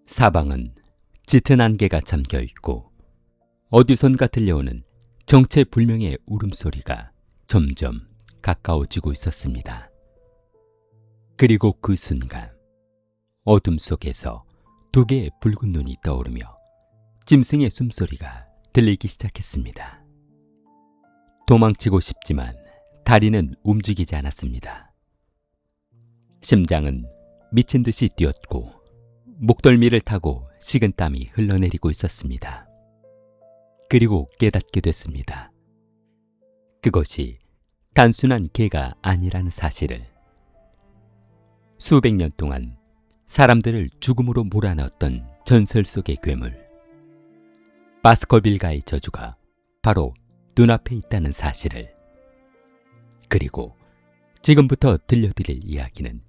사방은 짙은 안개가 잠겨 있고 어디선가 들려오는 정체불명의 울음소리가 점점 가까워지고 있었습니다. 그리고 그 순간 어둠 속에서 두 개의 붉은 눈이 떠오르며 짐승의 숨소리가 들리기 시작했습니다. 도망치고 싶지만 다리는 움직이지 않았습니다. 심장은 미친 듯이 뛰었고 목덜미를 타고 식은땀이 흘러내리고 있었습니다. 그리고 깨닫게 됐습니다. 그것이 단순한 개가 아니라는 사실을. 수백 년 동안 사람들을 죽음으로 몰아넣었던 전설 속의 괴물 바스커빌가의 저주가 바로 눈앞에 있다는 사실을. 그리고 지금부터 들려드릴 이야기는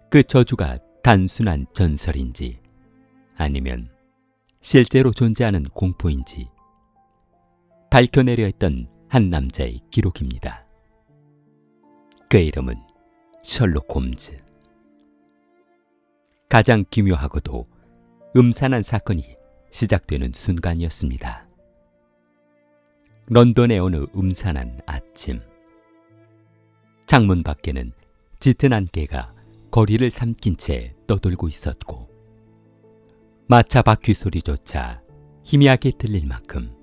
그 저주가 단순한 전설인지 아니면 실제로 존재하는 공포인지 밝혀내려 했던 한 남자의 기록입니다. 그의 이름은 셜록 홈즈. 가장 기묘하고도 음산한 사건이 시작되는 순간이었습니다. 런던의 어느 음산한 아침, 창문 밖에는 짙은 안개가 거리를 삼킨 채 떠돌고 있었고 마차 바퀴 소리조차 희미하게 들릴 만큼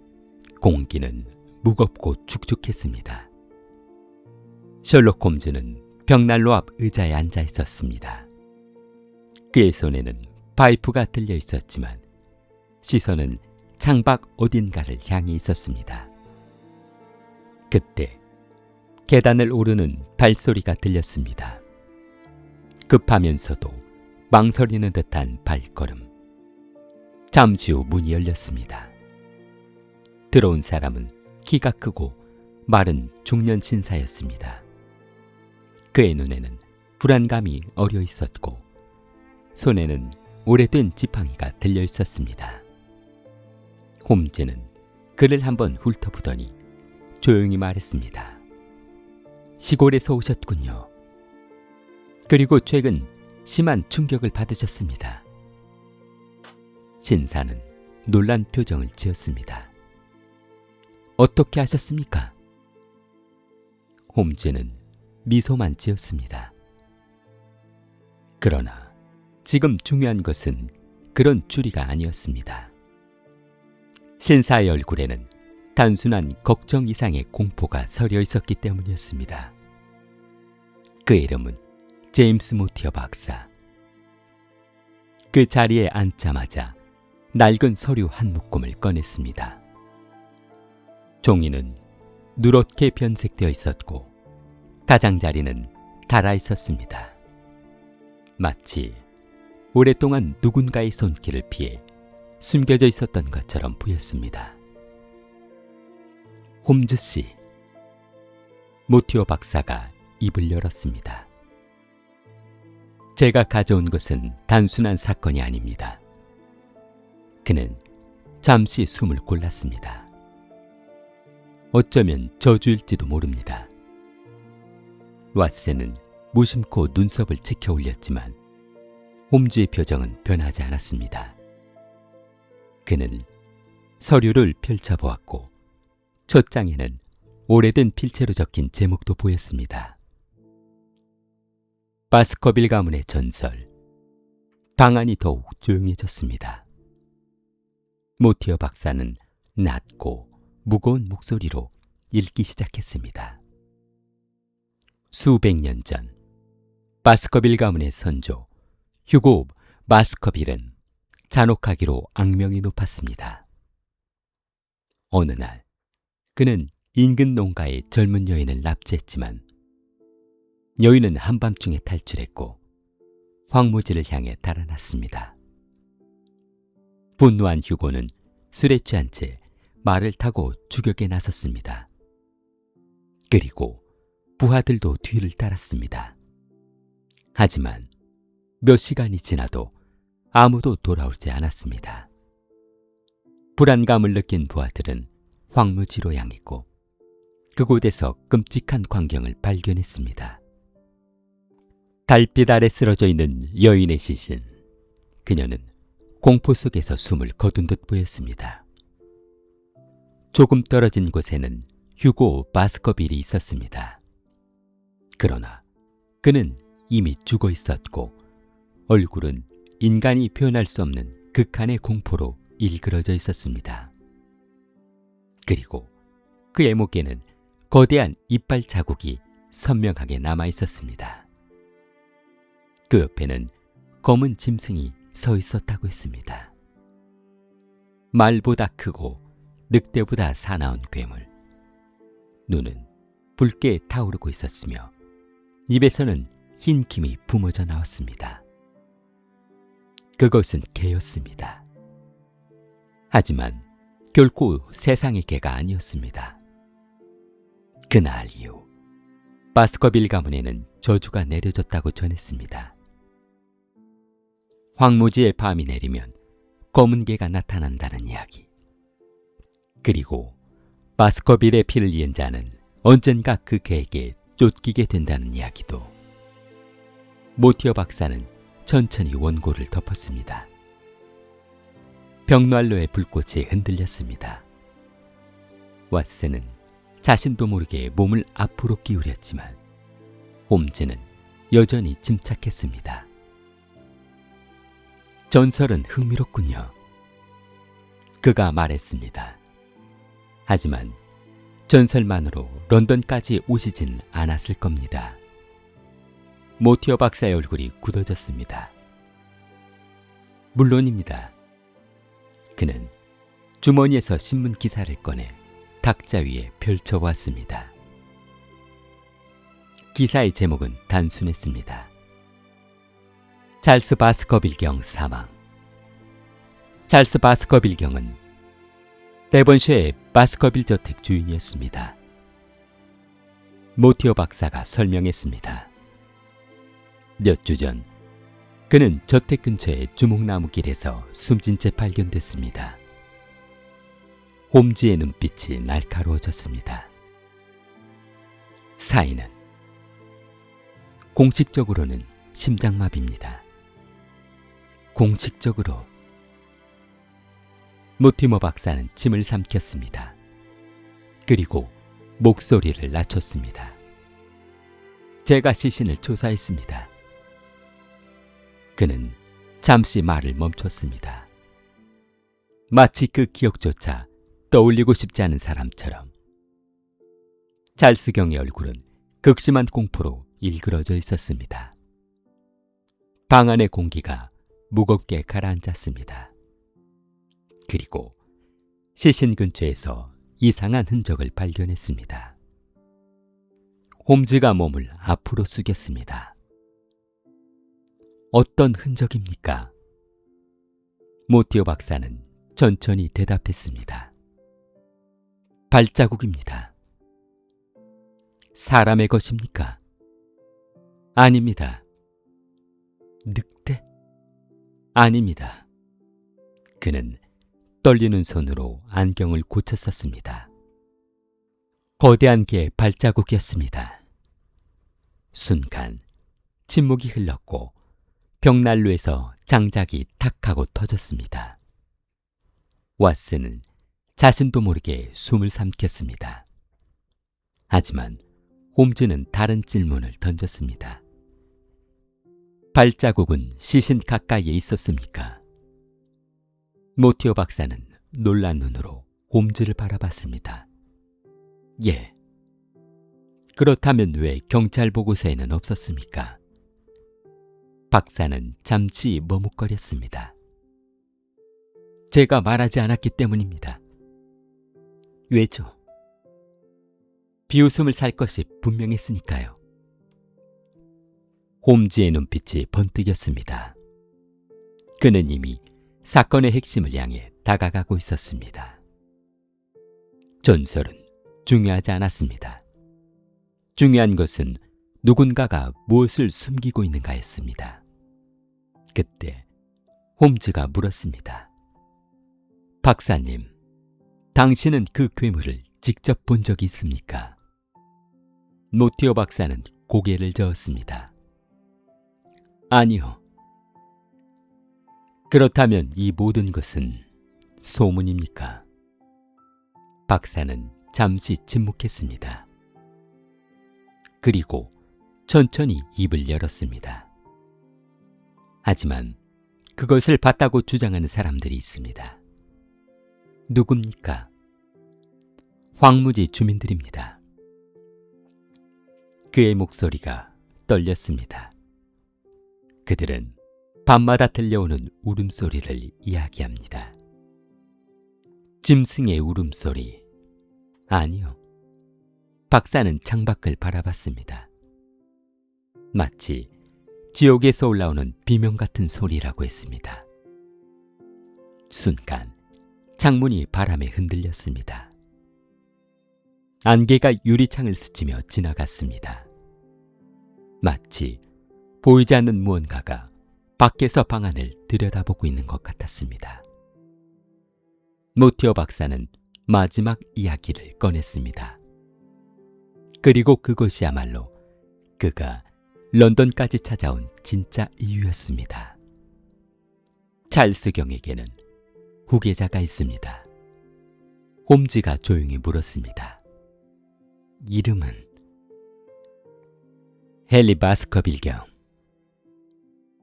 공기는 무겁고 축축했습니다. 셜록 홈즈는 벽난로 앞 의자에 앉아 있었습니다. 그의 손에는 파이프가 들려 있었지만 시선은 창밖 어딘가를 향해 있었습니다. 그때 계단을 오르는 발소리가 들렸습니다. 급하면서도 망설이는 듯한 발걸음. 잠시 후 문이 열렸습니다. 들어온 사람은 키가 크고 마른 중년 신사였습니다. 그의 눈에는 불안감이 어려 있었고 손에는 오래된 지팡이가 들려 있었습니다. 홈즈는 그를 한번 훑어보더니 조용히 말했습니다. 시골에서 오셨군요. 그리고 최근 심한 충격을 받으셨습니다. 신사는 놀란 표정을 지었습니다. 어떻게 하셨습니까? 홈즈는 미소만 지었습니다. 그러나 지금 중요한 것은 그런 추리가 아니었습니다. 신사의 얼굴에는 단순한 걱정 이상의 공포가 서려 있었기 때문이었습니다. 그의 이름은 제임스 모티어 박사. 그 자리에 앉자마자 낡은 서류 한 묶음을 꺼냈습니다. 종이는 누렇게 변색되어 있었고 가장자리는 닳아 있었습니다. 마치 오랫동안 누군가의 손길을 피해 숨겨져 있었던 것처럼 보였습니다. 홈즈 씨, 모티어 박사가 입을 열었습니다. 제가 가져온 것은 단순한 사건이 아닙니다. 그는 잠시 숨을 골랐습니다. 어쩌면 저주일지도 모릅니다. 왓슨은 무심코 눈썹을 치켜 올렸지만 홈즈의 표정은 변하지 않았습니다. 그는 서류를 펼쳐보았고 첫 장에는 오래된 필체로 적힌 제목도 보였습니다. 바스커빌 가문의 전설. 방안이 더욱 조용해졌습니다. 모티어 박사는 낮고 무거운 목소리로 읽기 시작했습니다. 수백 년 전 바스커빌 가문의 선조 휴고 바스커빌은 잔혹하기로 악명이 높았습니다. 어느 날 그는 인근 농가의 젊은 여인을 납치했지만 여인은 한밤중에 탈출했고 황무지를 향해 달아났습니다. 분노한 휴고는 술에 취한 채 말을 타고 추격에 나섰습니다. 그리고 부하들도 뒤를 따랐습니다. 하지만 몇 시간이 지나도 아무도 돌아오지 않았습니다. 불안감을 느낀 부하들은 황무지로 향했고 그곳에서 끔찍한 광경을 발견했습니다. 달빛 아래 쓰러져 있는 여인의 시신. 그녀는 공포 속에서 숨을 거둔 듯 보였습니다. 조금 떨어진 곳에는 휴고 바스커빌이 있었습니다. 그러나 그는 이미 죽어 있었고 얼굴은 인간이 표현할 수 없는 극한의 공포로 일그러져 있었습니다. 그리고 그의 목에는 거대한 이빨 자국이 선명하게 남아 있었습니다. 그 옆에는 검은 짐승이 서 있었다고 했습니다. 말보다 크고 늑대보다 사나운 괴물. 눈은 붉게 타오르고 있었으며 입에서는 흰 김이 뿜어져 나왔습니다. 그것은 개였습니다. 하지만 결코 세상의 개가 아니었습니다. 그날 이후 바스커빌 가문에는 저주가 내려졌다고 전했습니다. 황무지에 밤이 내리면 검은 개가 나타난다는 이야기. 그리고 바스커빌의 피를 이은 자는 언젠가 그 개에게 쫓기게 된다는 이야기도. 모티어 박사는 천천히 원고를 덮었습니다. 벽난로의 불꽃이 흔들렸습니다. 왓슨은 자신도 모르게 몸을 앞으로 기울였지만 홈즈는 여전히 침착했습니다. 전설은 흥미롭군요. 그가 말했습니다. 하지만 전설만으로 런던까지 오시진 않았을 겁니다. 모티어 박사의 얼굴이 굳어졌습니다. 물론입니다. 그는 주머니에서 신문 기사를 꺼내 탁자 위에 펼쳐보았습니다. 기사의 제목은 단순했습니다. 찰스 바스커빌 경 사망. 찰스 바스커빌 경은 데번셔의 바스커빌 저택 주인이었습니다. 모티어 박사가 설명했습니다. 몇 주 전 그는 저택 근처의 주목나무 길에서 숨진 채 발견됐습니다. 홈즈의 눈빛이 날카로워졌습니다. 사인은 공식적으로는 심장마비입니다. 공식적으로. 모티머 박사는 침을 삼켰습니다. 그리고 목소리를 낮췄습니다. 제가 시신을 조사했습니다. 그는 잠시 말을 멈췄습니다. 마치 그 기억조차 떠올리고 싶지 않은 사람처럼. 찰스 경의 얼굴은 극심한 공포로 일그러져 있었습니다. 방 안의 공기가 무겁게 가라앉았습니다. 그리고 시신 근처에서 이상한 흔적을 발견했습니다. 홈즈가 몸을 앞으로 숙였습니다. 어떤 흔적입니까? 모티어 박사는 천천히 대답했습니다. 발자국입니다. 사람의 것입니까? 아닙니다. 늑대? 아닙니다. 그는 떨리는 손으로 안경을 고쳤었습니다. 거대한 개의 발자국이었습니다. 순간 침묵이 흘렀고 벽난로에서 장작이 탁 하고 터졌습니다. 왓슨은 자신도 모르게 숨을 삼켰습니다. 하지만 홈즈는 다른 질문을 던졌습니다. 발자국은 시신 가까이에 있었습니까? 모티어 박사는 놀란 눈으로 홈즈를 바라봤습니다. 예. 그렇다면 왜 경찰 보고서에는 없었습니까? 박사는 잠시 머뭇거렸습니다. 제가 말하지 않았기 때문입니다. 왜죠? 비웃음을 살 것이 분명했으니까요. 홈즈의 눈빛이 번뜩였습니다. 그는 이미 사건의 핵심을 향해 다가가고 있었습니다. 전설은 중요하지 않았습니다. 중요한 것은 누군가가 무엇을 숨기고 있는가였습니다. 그때 홈즈가 물었습니다. 박사님, 당신은 그 괴물을 직접 본 적이 있습니까? 모티어 박사는 고개를 저었습니다. 아니요. 그렇다면 이 모든 것은 소문입니까? 박사는 잠시 침묵했습니다. 그리고 천천히 입을 열었습니다. 하지만 그것을 봤다고 주장하는 사람들이 있습니다. 누굽니까? 황무지 주민들입니다. 그의 목소리가 떨렸습니다. 그들은 밤마다 들려오는 울음소리를 이야기합니다. 짐승의 울음소리. 아니요. 박사는 창밖을 바라봤습니다. 마치 지옥에서 올라오는 비명 같은 소리라고 했습니다. 순간 창문이 바람에 흔들렸습니다. 안개가 유리창을 스치며 지나갔습니다. 마치 보이지 않는 무언가가 밖에서 방 안을 들여다보고 있는 것 같았습니다. 모티어 박사는 마지막 이야기를 꺼냈습니다. 그리고 그것이야말로 그가 런던까지 찾아온 진짜 이유였습니다. 찰스 경에게는 후계자가 있습니다. 홈즈가 조용히 물었습니다. 이름은? 헨리 바스커빌 경.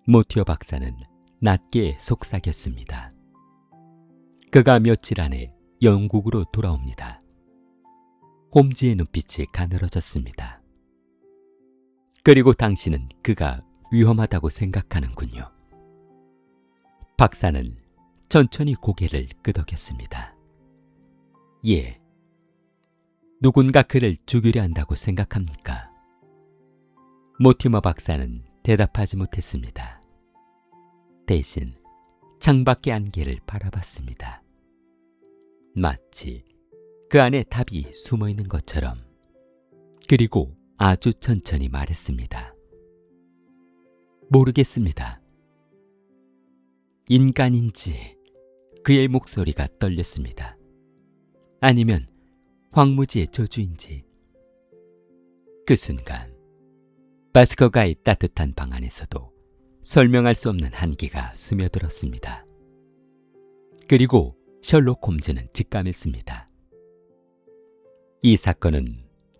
모티어 박사는 낮게 속삭였습니다. 그가 며칠 안에 영국으로 돌아옵니다. 홈즈의 눈빛이 가늘어졌습니다. 그리고 당신은 그가 위험하다고 생각하는군요. 박사는 천천히 고개를 끄덕였습니다. 예. 누군가 그를 죽이려 한다고 생각합니까? 모티머 박사는 대답하지 못했습니다. 대신 창밖의 안개를 바라봤습니다. 마치 그 안에 답이 숨어 있는 것처럼. 그리고 아주 천천히 말했습니다. 모르겠습니다. 인간인지 그의 목소리가 떨렸습니다. 아니면 황무지의 저주인지. 그 순간 바스커가의 따뜻한 방 안에서도 설명할 수 없는 한기가 스며들었습니다. 그리고 셜록 홈즈는 직감했습니다. 이 사건은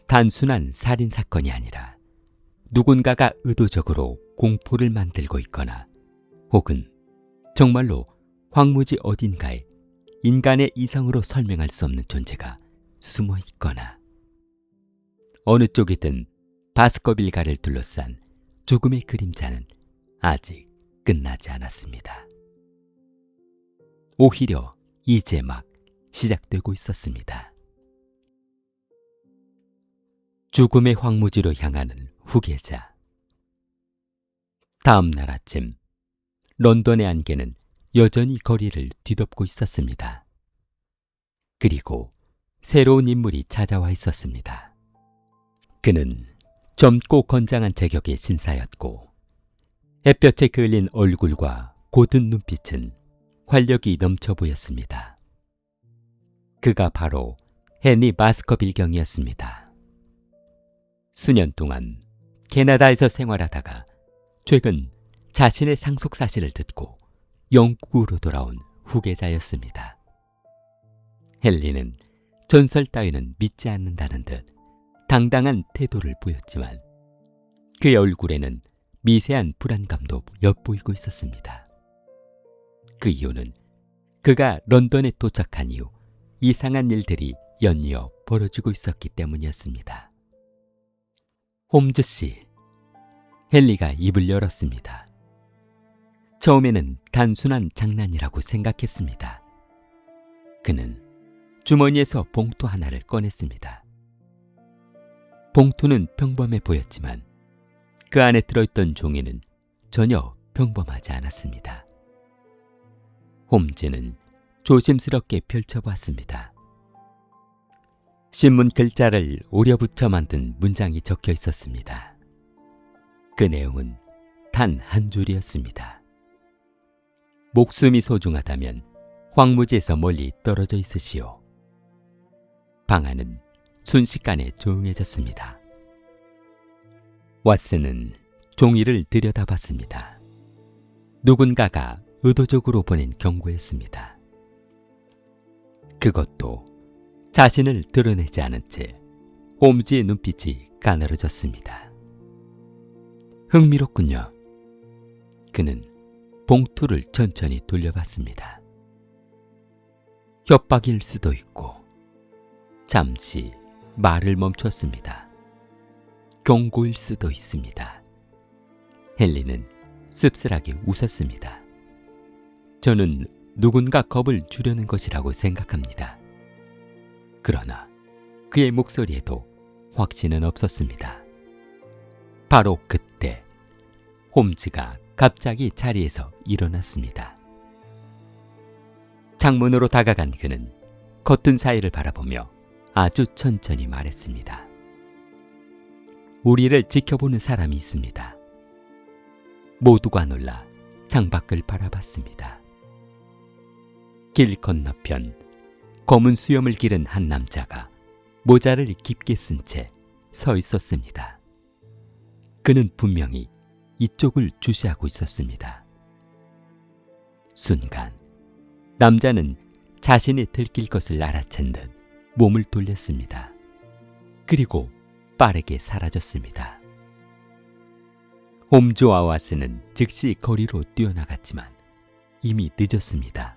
단순한 살인사건이 아니라 누군가가 의도적으로 공포를 만들고 있거나 혹은 정말로 황무지 어딘가에 인간의 이성으로 설명할 수 없는 존재가 숨어 있거나 어느 쪽이든 바스커빌가를 둘러싼 죽음의 그림자는 아직 끝나지 않았습니다. 오히려 이제 막 시작되고 있었습니다. 죽음의 황무지로 향하는 후계자. 다음 날 아침 런던의 안개는 여전히 거리를 뒤덮고 있었습니다. 그리고 새로운 인물이 찾아와 있었습니다. 그는 젊고 건장한 체격의 신사였고 햇볕에 그을린 얼굴과 고든 눈빛은 활력이 넘쳐 보였습니다. 그가 바로 헨리 바스커빌 경이었습니다. 수년 동안 캐나다에서 생활하다가 최근 자신의 상속 사실을 듣고 영국으로 돌아온 후계자였습니다. 헨리는 전설 따위는 믿지 않는다는 듯 당당한 태도를 보였지만 그의 얼굴에는 미세한 불안감도 엿보이고 있었습니다. 그 이유는 그가 런던에 도착한 이후 이상한 일들이 연이어 벌어지고 있었기 때문이었습니다. 홈즈 씨, 헨리가 입을 열었습니다. 처음에는 단순한 장난이라고 생각했습니다. 그는 주머니에서 봉투 하나를 꺼냈습니다. 봉투는 평범해 보였지만 그 안에 들어있던 종이는 전혀 평범하지 않았습니다. 홈즈는 조심스럽게 펼쳐봤습니다. 신문 글자를 오려붙여 만든 문장이 적혀 있었습니다. 그 내용은 단 한 줄이었습니다. 목숨이 소중하다면 황무지에서 멀리 떨어져 있으시오. 방 안은 순식간에 조용해졌습니다. 왓슨은 종이를 들여다봤습니다. 누군가가 의도적으로 보낸 경고였습니다. 그것도 자신을 드러내지 않은 채 홈즈의 눈빛이 가늘어졌습니다. 흥미롭군요. 그는 봉투를 천천히 돌려봤습니다. 협박일 수도 있고 잠시 말을 멈췄습니다. 경고일 수도 있습니다. 헨리는 씁쓸하게 웃었습니다. 저는 누군가 겁을 주려는 것이라고 생각합니다. 그러나 그의 목소리에도 확신은 없었습니다. 바로 그때 홈즈가 갑자기 자리에서 일어났습니다. 창문으로 다가간 그는 커튼 사이를 바라보며 아주 천천히 말했습니다. 우리를 지켜보는 사람이 있습니다. 모두가 놀라 창밖을 바라봤습니다. 길 건너편 검은 수염을 기른 한 남자가 모자를 깊게 쓴 채 서 있었습니다. 그는 분명히 이쪽을 주시하고 있었습니다. 순간 남자는 자신이 들킬 것을 알아챈 듯 몸을 돌렸습니다. 그리고 빠르게 사라졌습니다. 홈즈와 왓슨은 즉시 거리로 뛰어나갔지만 이미 늦었습니다.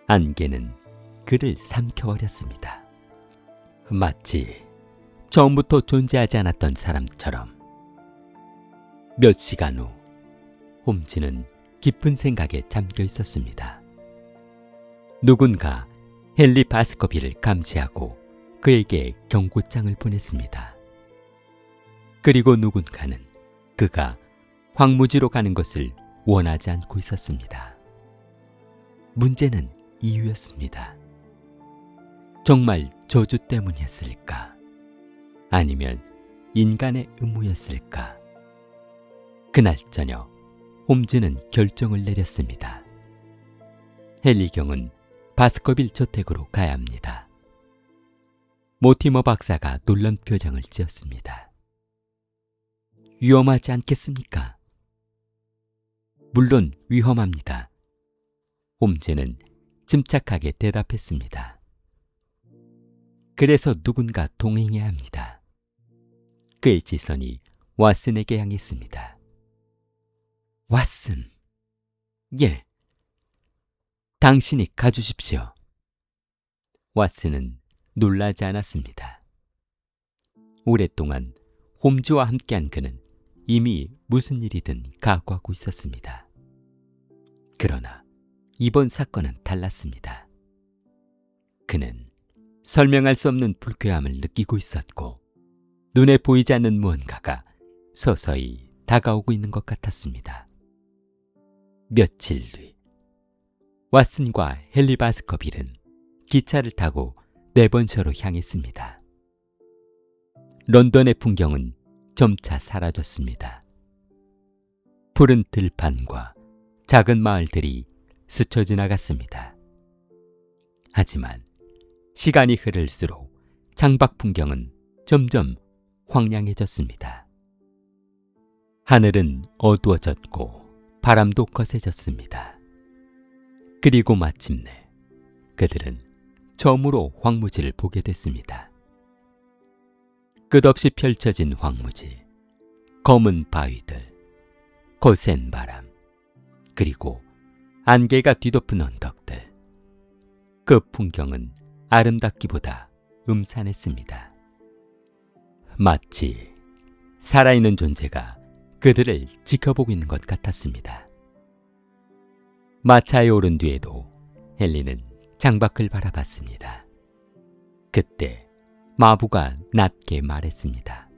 안개는 그를 삼켜버렸습니다. 마치 처음부터 존재하지 않았던 사람처럼. 몇 시간 후 홈즈는 깊은 생각에 잠겨 있었습니다. 누군가 헨리 바스커빌을 감시하고 그에게 경고장을 보냈습니다. 그리고 누군가는 그가 황무지로 가는 것을 원하지 않고 있었습니다. 문제는 이유였습니다. 정말 저주 때문이었을까? 아니면 인간의 음모였을까? 그날 저녁 홈즈는 결정을 내렸습니다. 헨리 경은 바스커빌 저택으로 가야 합니다. 모티머 박사가 놀란 표정을 지었습니다. 위험하지 않겠습니까? 물론 위험합니다. 홈즈는 침착하게 대답했습니다. 그래서 누군가 동행해야 합니다. 그의 시선이 왓슨에게 향했습니다. 왓슨, 예, 당신이 가주십시오. 왓슨은 놀라지 않았습니다. 오랫동안 홈즈와 함께한 그는 이미 무슨 일이든 각오하고 있었습니다. 그러나 이번 사건은 달랐습니다. 그는 설명할 수 없는 불쾌함을 느끼고 있었고 눈에 보이지 않는 무언가가 서서히 다가오고 있는 것 같았습니다. 며칠 뒤 왓슨과 헨리 바스커빌은 기차를 타고 네번셔로 향했습니다. 런던의 풍경은 점차 사라졌습니다. 푸른 들판과 작은 마을들이 스쳐 지나갔습니다. 하지만 시간이 흐를수록 창밖 풍경은 점점 황량해졌습니다. 하늘은 어두워졌고 바람도 거세졌습니다. 그리고 마침내 그들은 처음으로 황무지를 보게 됐습니다. 끝없이 펼쳐진 황무지, 검은 바위들, 거센 바람, 그리고 안개가 뒤덮은 언덕들. 그 풍경은 아름답기보다 음산했습니다. 마치 살아있는 존재가 그들을 지켜보고 있는 것 같았습니다. 마차에 오른 뒤에도 헨리는 창밖을 바라봤습니다. 그때 마부가 낮게 말했습니다.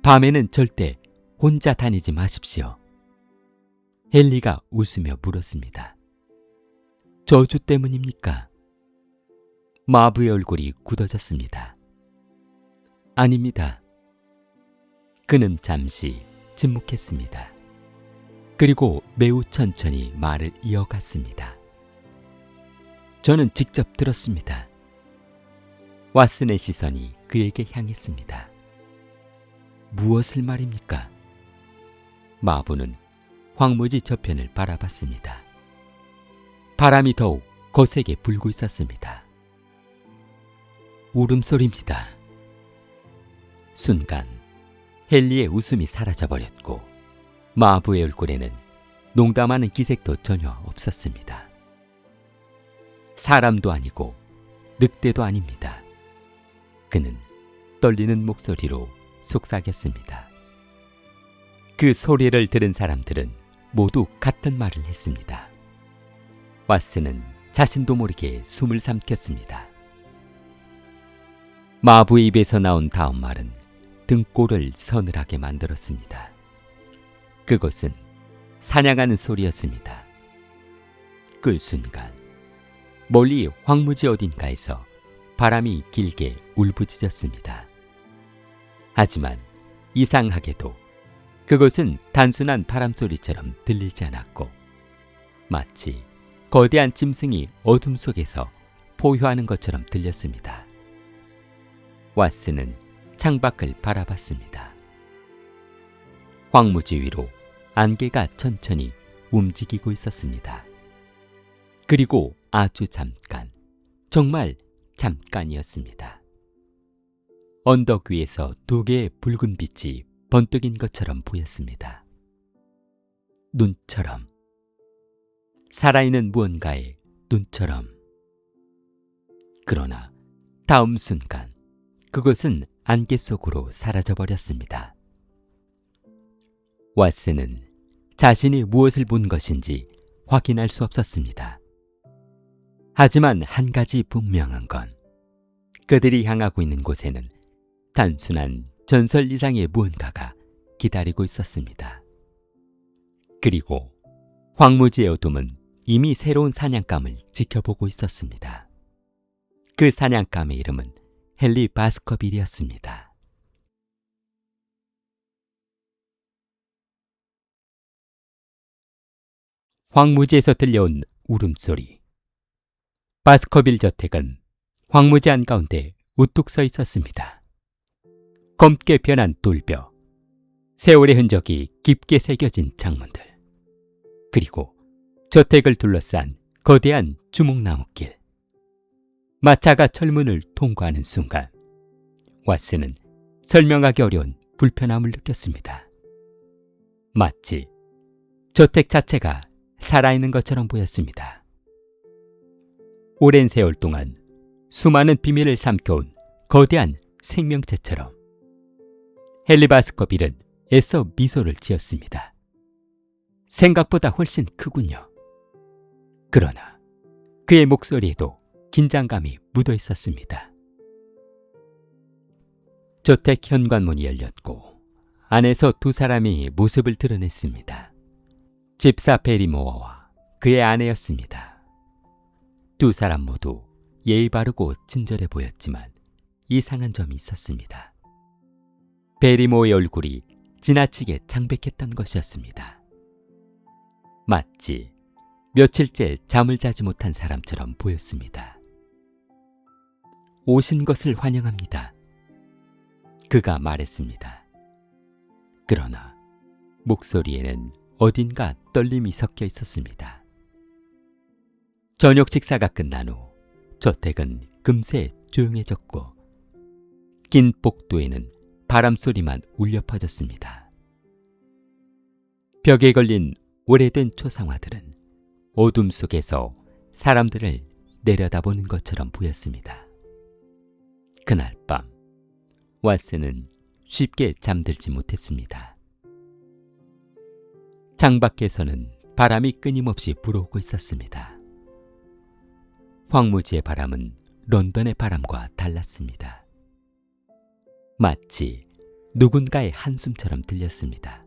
밤에는 절대 혼자 다니지 마십시오. 헨리가 웃으며 물었습니다. 저주 때문입니까? 마부의 얼굴이 굳어졌습니다. 아닙니다. 그는 잠시 침묵했습니다. 그리고 매우 천천히 말을 이어갔습니다. 저는 직접 들었습니다. 왓슨의 시선이 그에게 향했습니다. 무엇을 말입니까? 마부는 황무지 저편을 바라봤습니다. 바람이 더욱 거세게 불고 있었습니다. 울음소리입니다. 순간 헨리의 웃음이 사라져버렸고 마부의 얼굴에는 농담하는 기색도 전혀 없었습니다. 사람도 아니고 늑대도 아닙니다. 그는 떨리는 목소리로 속삭였습니다. 그 소리를 들은 사람들은 모두 같은 말을 했습니다. 왓슨은 자신도 모르게 숨을 삼켰습니다. 마부의 입에서 나온 다음 말은 등골을 서늘하게 만들었습니다. 그것은 사냥하는 소리였습니다. 그 순간 멀리 황무지 어딘가에서 바람이 길게 울부짖었습니다. 하지만 이상하게도 그것은 단순한 바람소리처럼 들리지 않았고 마치 거대한 짐승이 어둠 속에서 포효하는 것처럼 들렸습니다. 왓슨은 창밖을 바라봤습니다. 황무지 위로 안개가 천천히 움직이고 있었습니다. 그리고 아주 잠깐, 정말 잠깐이었습니다. 언덕 위에서 두 개의 붉은 빛이 번뜩인 것처럼 보였습니다. 눈처럼, 살아있는 무언가의 눈처럼. 그러나 다음 순간 그것은 안개 속으로 사라져버렸습니다. 왓슨은 자신이 무엇을 본 것인지 확인할 수 없었습니다. 하지만 한 가지 분명한 건 그들이 향하고 있는 곳에는 단순한 전설 이상의 무언가가 기다리고 있었습니다. 그리고 황무지의 어둠은 이미 새로운 사냥감을 지켜보고 있었습니다. 그 사냥감의 이름은 헨리 바스커빌이었습니다. 황무지에서 들려온 울음소리. 바스커빌 저택은 황무지 한가운데 우뚝 서 있었습니다. 검게 변한 돌벼, 세월의 흔적이 깊게 새겨진 창문들, 그리고 저택을 둘러싼 거대한 주목나무길. 마차가 철문을 통과하는 순간 왓슨은 설명하기 어려운 불편함을 느꼈습니다. 마치 저택 자체가 살아있는 것처럼 보였습니다. 오랜 세월 동안 수많은 비밀을 삼켜온 거대한 생명체처럼. 헨리 바스커빌은 애써 미소를 지었습니다. 생각보다 훨씬 크군요. 그러나 그의 목소리에도 긴장감이 묻어 있었습니다. 저택 현관문이 열렸고 안에서 두 사람이 모습을 드러냈습니다. 집사 베리모어와 그의 아내였습니다. 두 사람 모두 예의 바르고 친절해 보였지만 이상한 점이 있었습니다. 베리모어의 얼굴이 지나치게 창백했던 것이었습니다. 마치 며칠째 잠을 자지 못한 사람처럼 보였습니다. 오신 것을 환영합니다. 그가 말했습니다. 그러나 목소리에는 어딘가 떨림이 섞여 있었습니다. 저녁 식사가 끝난 후 저택은 금세 조용해졌고 긴 복도에는 바람소리만 울려 퍼졌습니다. 벽에 걸린 오래된 초상화들은 어둠 속에서 사람들을 내려다보는 것처럼 보였습니다. 그날 밤 왓슨은 쉽게 잠들지 못했습니다. 창밖에서는 바람이 끊임없이 불어오고 있었습니다. 황무지의 바람은 런던의 바람과 달랐습니다. 마치 누군가의 한숨처럼 들렸습니다.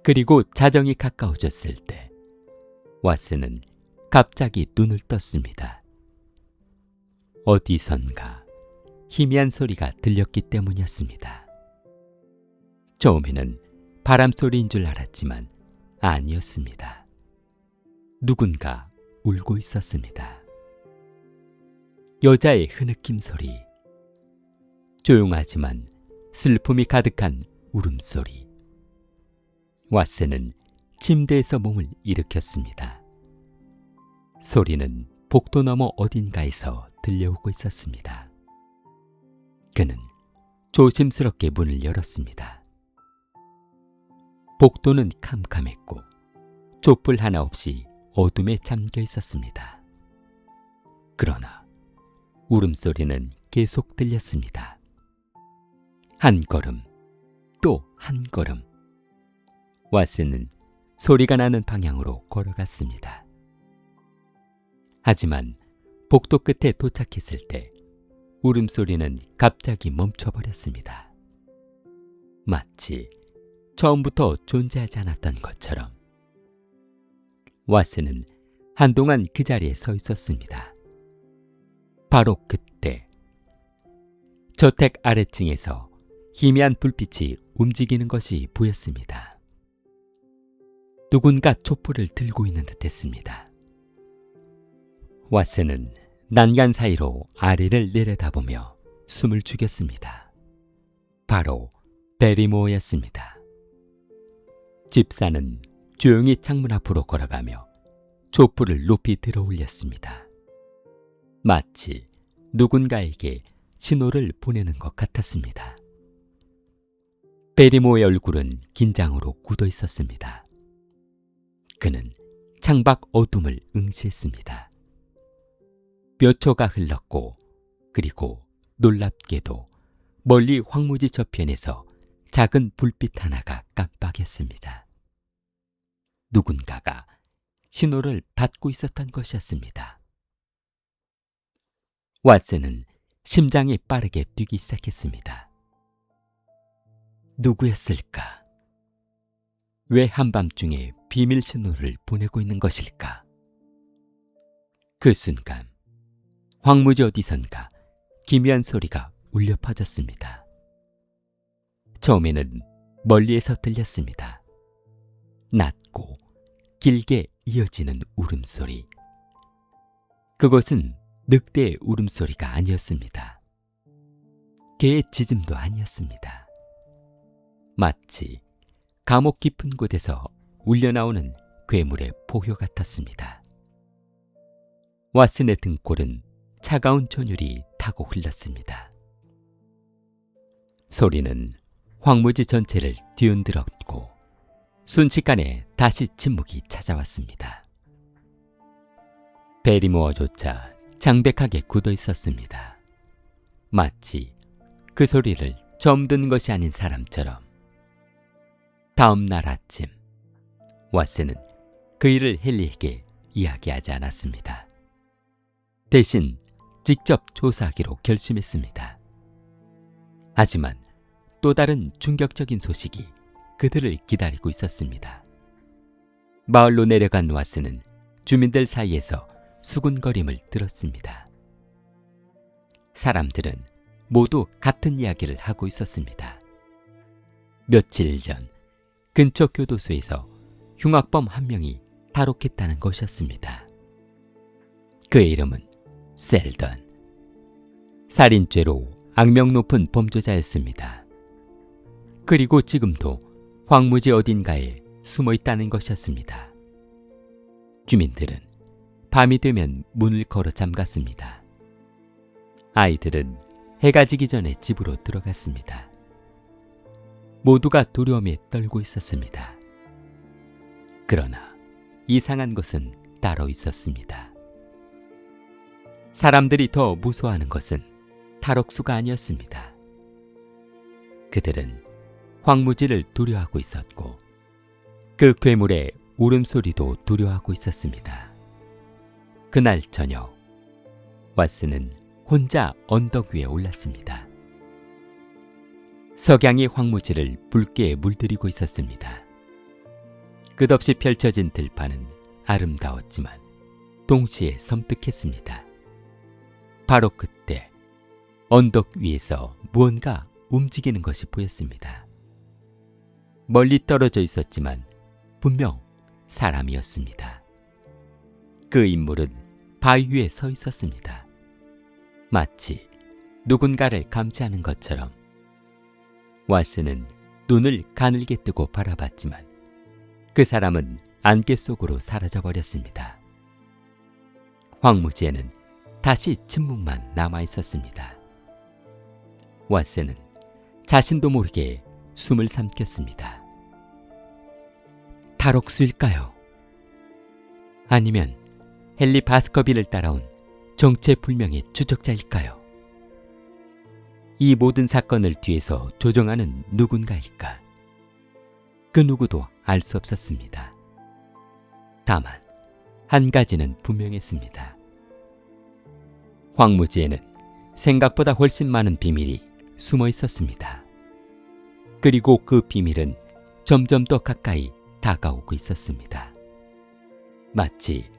그리고 자정이 가까워졌을 때 왓슨은 갑자기 눈을 떴습니다. 어디선가 희미한 소리가 들렸기 때문이었습니다. 처음에는 바람소리인 줄 알았지만 아니었습니다. 누군가 울고 있었습니다. 여자의 흐느낌 소리, 조용하지만 슬픔이 가득한 울음소리. 왓슨은 침대에서 몸을 일으켰습니다. 소리는 복도 너머 어딘가에서 들려오고 있었습니다. 그는 조심스럽게 문을 열었습니다. 복도는 캄캄했고 촛불 하나 없이 어둠에 잠겨 있었습니다. 그러나 울음소리는 계속 들렸습니다. 한 걸음, 또 한 걸음. 왓슨은 소리가 나는 방향으로 걸어갔습니다. 하지만 복도 끝에 도착했을 때 울음소리는 갑자기 멈춰버렸습니다. 마치 처음부터 존재하지 않았던 것처럼. 왓슨은 한동안 그 자리에 서 있었습니다. 바로 그때 저택 아래층에서 희미한 불빛이 움직이는 것이 보였습니다. 누군가 촛불을 들고 있는 듯했습니다. 왓슨은 난간 사이로 아래를 내려다보며 숨을 죽였습니다. 바로 베리모어였습니다. 집사는 조용히 창문 앞으로 걸어가며 촛불을 높이 들어 올렸습니다. 마치 누군가에게 신호를 보내는 것 같았습니다. 베리모어의 얼굴은 긴장으로 굳어 있었습니다. 그는 창밖 어둠을 응시했습니다. 몇 초가 흘렀고 그리고 놀랍게도 멀리 황무지 저편에서 작은 불빛 하나가 깜빡였습니다. 누군가가 신호를 받고 있었던 것이었습니다. 왓슨은 심장이 빠르게 뛰기 시작했습니다. 누구였을까? 왜 한밤중에 비밀 신호를 보내고 있는 것일까? 그 순간 황무지 어디선가 기미한 소리가 울려 퍼졌습니다. 처음에는 멀리에서 들렸습니다. 낮고 길게 이어지는 울음소리. 그것은 늑대의 울음소리가 아니었습니다. 개의 짖음도 아니었습니다. 마치 감옥 깊은 곳에서 울려나오는 괴물의 포효 같았습니다. 왓슨의 등골은 차가운 전율이 타고 흘렀습니다. 소리는 황무지 전체를 뒤흔들었고 순식간에 다시 침묵이 찾아왔습니다. 베리모어조차 장백하게 굳어 있었습니다. 마치 그 소리를 처음 듣는 것이 아닌 사람처럼. 다음 날 아침, 왓슨은 그 일을 헨리에게 이야기하지 않았습니다. 대신 직접 조사하기로 결심했습니다. 하지만 또 다른 충격적인 소식이 그들을 기다리고 있었습니다. 마을로 내려간 왓슨은 주민들 사이에서 수군거림을 들었습니다. 사람들은 모두 같은 이야기를 하고 있었습니다. 며칠 전 근처 교도소에서 흉악범 한 명이 탈옥했다는 것이었습니다. 그의 이름은 셀던. 살인죄로 악명 높은 범죄자였습니다. 그리고 지금도 황무지 어딘가에 숨어 있다는 것이었습니다. 주민들은 밤이 되면 문을 걸어 잠갔습니다. 아이들은 해가 지기 전에 집으로 들어갔습니다. 모두가 두려움에 떨고 있었습니다. 그러나 이상한 것은 따로 있었습니다. 사람들이 더 무서워하는 것은 탈옥수가 아니었습니다. 그들은 황무지를 두려워하고 있었고 그 괴물의 울음소리도 두려워하고 있었습니다. 그날 저녁, 왓슨은 혼자 언덕 위에 올랐습니다. 석양이 황무지를 붉게 물들이고 있었습니다. 끝없이 펼쳐진 들판은 아름다웠지만 동시에 섬뜩했습니다. 바로 그때 언덕 위에서 무언가 움직이는 것이 보였습니다. 멀리 떨어져 있었지만 분명 사람이었습니다. 그 인물은 바위 위에 서 있었습니다. 마치 누군가를 감시하는 것처럼. 왓슨은 눈을 가늘게 뜨고 바라봤지만 그 사람은 안개 속으로 사라져 버렸습니다. 황무지에는 다시 침묵만 남아 있었습니다. 왓슨은 자신도 모르게 숨을 삼켰습니다. 탈옥수일까요? 아니면 헨리 바스커빌을 따라온 정체불명의 추적자일까요? 이 모든 사건을 뒤에서 조종하는 누군가일까? 그 누구도 알 수 없었습니다. 다만 한 가지는 분명했습니다. 황무지에는 생각보다 훨씬 많은 비밀이 숨어 있었습니다. 그리고 그 비밀은 점점 더 가까이 다가오고 있었습니다. 마치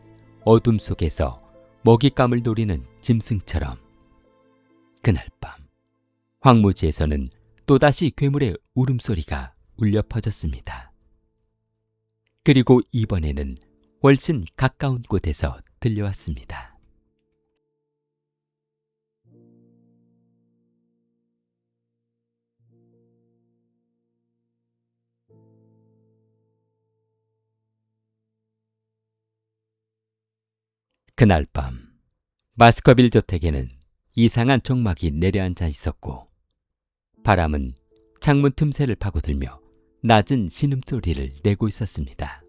어둠 속에서 먹잇감을 노리는 짐승처럼. 그날 밤 황무지에서는 또다시 괴물의 울음소리가 울려 퍼졌습니다. 그리고 이번에는 훨씬 가까운 곳에서 들려왔습니다. 그날 밤 바스커빌 저택에는 이상한 정막이 내려앉아 있었고 바람은 창문 틈새를 파고들며 낮은 신음소리를 내고 있었습니다.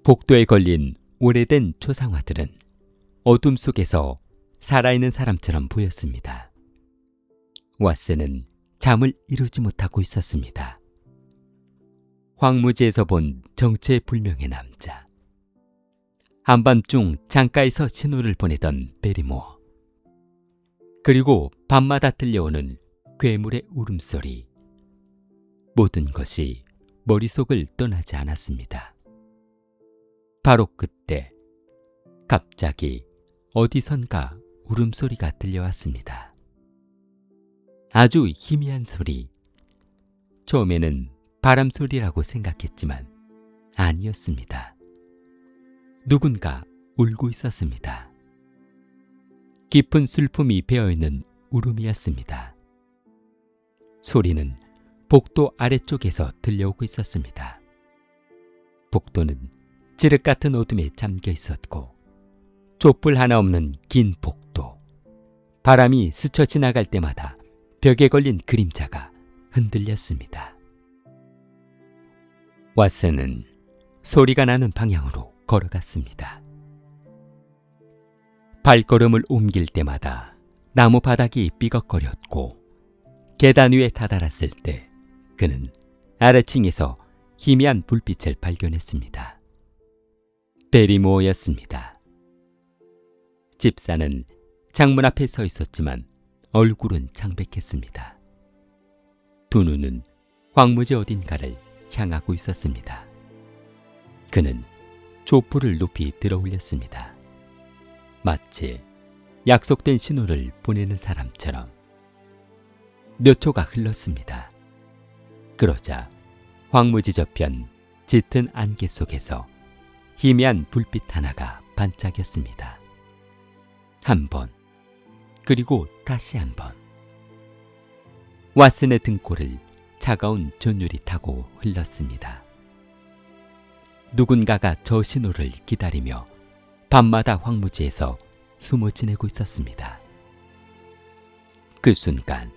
복도에 걸린 오래된 초상화들은 어둠 속에서 살아있는 사람처럼 보였습니다. 왓슨은 잠을 이루지 못하고 있었습니다. 황무지에서 본 정체불명의 남자, 한밤중 창가에서 신호를 보내던 베리모어, 그리고 밤마다 들려오는 괴물의 울음소리, 모든 것이 머릿속을 떠나지 않았습니다. 바로 그때 갑자기 어디선가 울음소리가 들려왔습니다. 아주 희미한 소리. 처음에는 바람소리라고 생각했지만 아니었습니다. 누군가 울고 있었습니다. 깊은 슬픔이 배어있는 울음이었습니다. 소리는 복도 아래쪽에서 들려오고 있었습니다. 복도는 찌륵 같은 어둠에 잠겨 있었고 촛불 하나 없는 긴 복도, 바람이 스쳐 지나갈 때마다 벽에 걸린 그림자가 흔들렸습니다. 왓슨은 소리가 나는 방향으로 걸어갔습니다. 발걸음을 옮길 때마다 나무 바닥이 삐걱거렸고 계단 위에 다다랐을 때 그는 아래층에서 희미한 불빛을 발견했습니다. 베리모어였습니다. 집사는 창문 앞에 서 있었지만 얼굴은 창백했습니다. 두 눈은 황무지 어딘가를 향하고 있었습니다. 그는 촛불을 높이 들어 올렸습니다. 마치 약속된 신호를 보내는 사람처럼. 몇 초가 흘렀습니다. 그러자 황무지 저편 짙은 안개 속에서 희미한 불빛 하나가 반짝였습니다. 한 번, 그리고 다시 한 번. 왓슨의 등골을 차가운 전율이 타고 흘렀습니다. 누군가가 저 신호를 기다리며 밤마다 황무지에서 숨어 지내고 있었습니다. 그 순간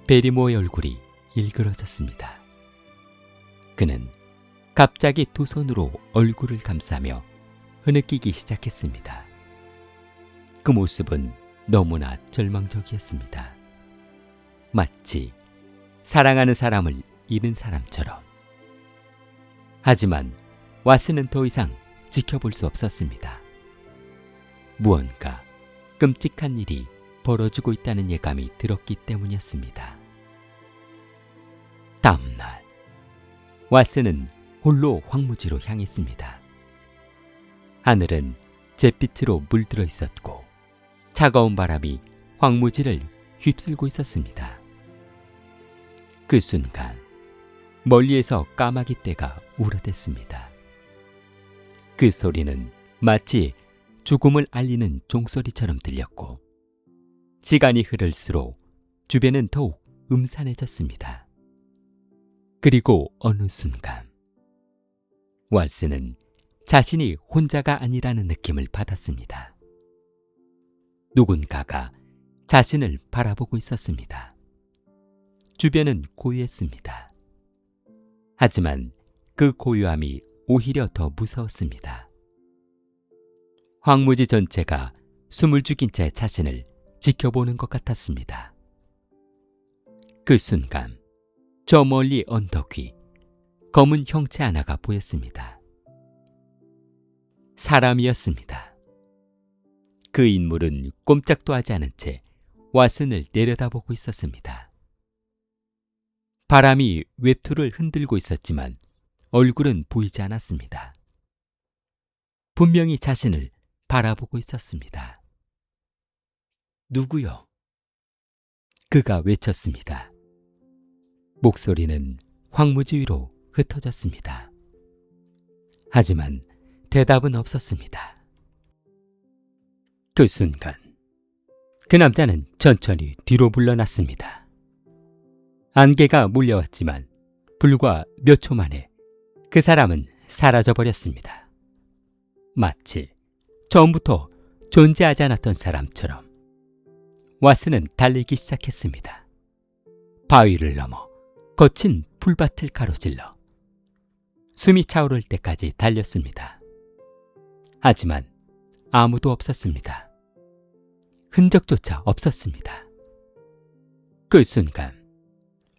베리모어의 얼굴이 일그러졌습니다. 그는 갑자기 두 손으로 얼굴을 감싸며 흐느끼기 시작했습니다. 그 모습은 너무나 절망적이었습니다. 마치 사랑하는 사람을 잃은 사람처럼. 하지만 왓슨은 더 이상 지켜볼 수 없었습니다. 무언가 끔찍한 일이 벌어지고 있다는 예감이 들었기 때문이었습니다. 다음 날 왓슨은 홀로 황무지로 향했습니다. 하늘은 잿빛으로 물들어 있었고 차가운 바람이 황무지를 휩쓸고 있었습니다. 그 순간 멀리에서 까마귀 떼가 울어댔습니다. 그 소리는 마치 죽음을 알리는 종소리처럼 들렸고 시간이 흐를수록 주변은 더욱 음산해졌습니다. 그리고 어느 순간 왓슨은 자신이 혼자가 아니라는 느낌을 받았습니다. 누군가가 자신을 바라보고 있었습니다. 주변은 고요했습니다. 하지만 그 고요함이 오히려 더 무서웠습니다. 황무지 전체가 숨을 죽인 채 자신을 지켜보는 것 같았습니다. 그 순간 저 멀리 언덕 위 검은 형체 하나가 보였습니다. 사람이었습니다. 그 인물은 꼼짝도 하지 않은 채 왓슨을 내려다보고 있었습니다. 바람이 외투를 흔들고 있었지만 얼굴은 보이지 않았습니다. 분명히 자신을 바라보고 있었습니다. 누구요? 그가 외쳤습니다. 목소리는 황무지 위로 흩어졌습니다. 하지만 대답은 없었습니다. 그 순간 그 남자는 천천히 뒤로 물러났습니다. 안개가 몰려왔지만 불과 몇 초 만에 그 사람은 사라져버렸습니다. 마치 처음부터 존재하지 않았던 사람처럼 왓슨은 달리기 시작했습니다. 바위를 넘어 거친 풀밭을 가로질러 숨이 차오를 때까지 달렸습니다. 하지만 아무도 없었습니다. 흔적조차 없었습니다. 그 순간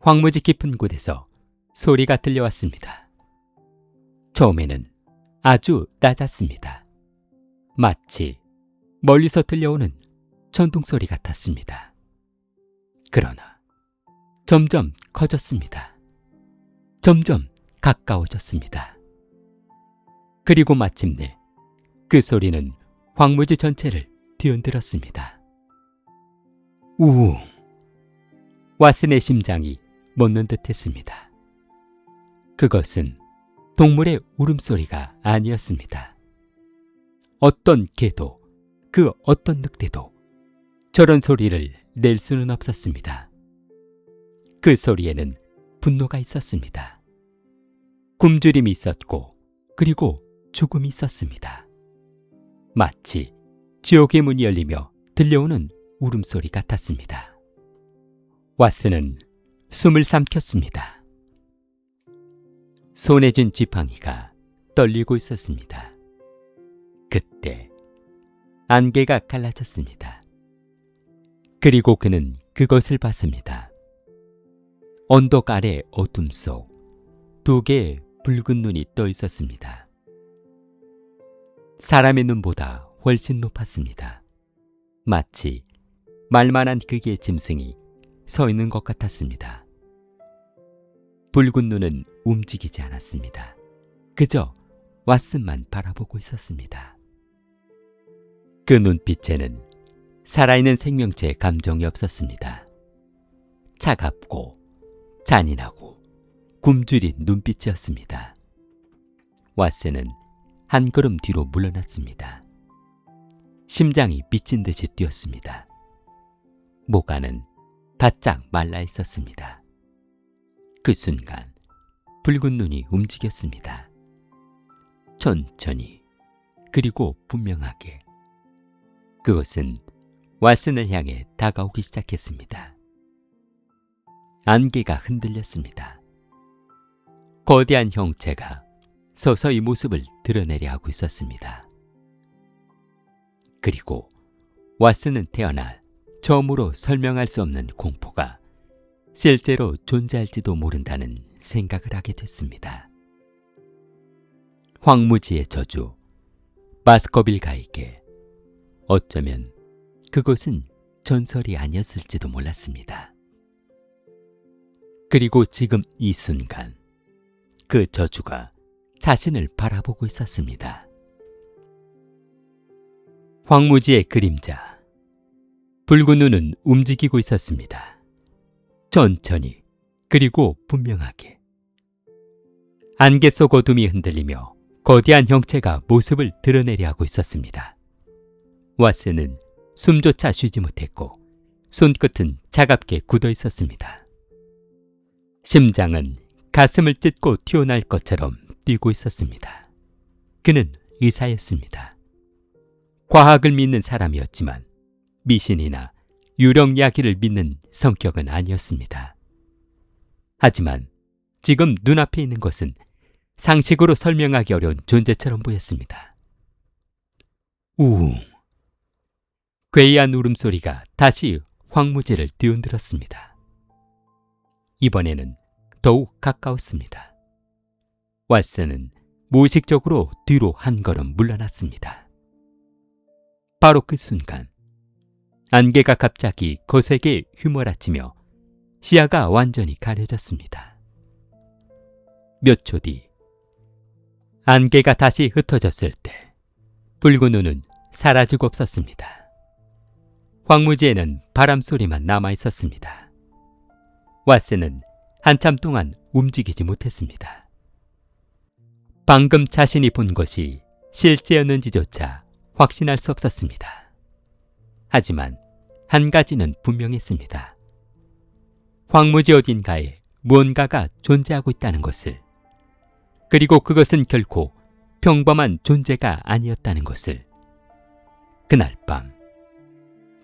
황무지 깊은 곳에서 소리가 들려왔습니다. 처음에는 아주 낮았습니다. 마치 멀리서 들려오는 천둥소리 같았습니다. 그러나 점점 커졌습니다. 점점 가까워졌습니다. 그리고 마침내 그 소리는 황무지 전체를 뒤흔들었습니다. 우웅! 왓슨의 심장이 멎는 듯했습니다. 그것은 동물의 울음소리가 아니었습니다. 어떤 개도, 그 어떤 늑대도 저런 소리를 낼 수는 없었습니다. 그 소리에는 분노가 있었습니다. 굶주림이 있었고 그리고 죽음이 있었습니다. 마치 지옥의 문이 열리며 들려오는 울음소리 같았습니다. 왓슨은 숨을 삼켰습니다. 손에 쥔 지팡이가 떨리고 있었습니다. 그때 안개가 갈라졌습니다. 그리고 그는 그것을 봤습니다. 언덕 아래 어둠 속 두 개의 붉은 눈이 떠 있었습니다. 사람의 눈보다 훨씬 높았습니다. 마치 말만한 그 개의 짐승이 서 있는 것 같았습니다. 붉은 눈은 움직이지 않았습니다. 그저 왓슨만 바라보고 있었습니다. 그 눈빛에는 살아있는 생명체의 감정이 없었습니다. 차갑고 잔인하고 굶주린 눈빛이었습니다. 왓슨은 한 걸음 뒤로 물러났습니다. 심장이 미친 듯이 뛰었습니다. 목 안은 바짝 말라 있었습니다. 그 순간 붉은 눈이 움직였습니다. 천천히 그리고 분명하게 그것은 왓슨을 향해 다가오기 시작했습니다. 안개가 흔들렸습니다. 거대한 형체가 서서히 모습을 드러내려 하고 있었습니다. 그리고 왓슨은 태어나 처음으로 설명할 수 없는 공포가 실제로 존재할지도 모른다는 생각을 하게 됐습니다. 황무지의 저주, 바스커빌가에게 어쩌면 그것은 전설이 아니었을지도 몰랐습니다. 그리고 지금 이 순간 그 저주가 자신을 바라보고 있었습니다. 황무지의 그림자, 붉은 눈은 움직이고 있었습니다. 천천히 그리고 분명하게. 안개 속 어둠이 흔들리며 거대한 형체가 모습을 드러내려 하고 있었습니다. 왓슨은 숨조차 쉬지 못했고 손끝은 차갑게 굳어 있었습니다. 심장은 가슴을 찢고 튀어나올 것처럼 뛰고 있었습니다. 그는 의사였습니다. 과학을 믿는 사람이었지만 미신이나 유령 이야기를 믿는 성격은 아니었습니다. 하지만 지금 눈앞에 있는 것은 상식으로 설명하기 어려운 존재처럼 보였습니다. 우웅! 괴이한 울음소리가 다시 황무지를 뒤흔들었습니다. 이번에는 더욱 가까웠습니다. 왓슨은 무의식적으로 뒤로 한 걸음 물러났습니다. 바로 그 순간 안개가 갑자기 거세게 휘몰아치며 시야가 완전히 가려졌습니다. 몇 초 뒤 안개가 다시 흩어졌을 때 붉은 눈은 사라지고 없었습니다. 황무지에는 바람소리만 남아있었습니다. 왓슨은 한참 동안 움직이지 못했습니다. 방금 자신이 본 것이 실제였는지조차 확신할 수 없었습니다. 하지만 한 가지는 분명했습니다. 황무지 어딘가에 무언가가 존재하고 있다는 것을, 그리고 그것은 결코 평범한 존재가 아니었다는 것을. 그날 밤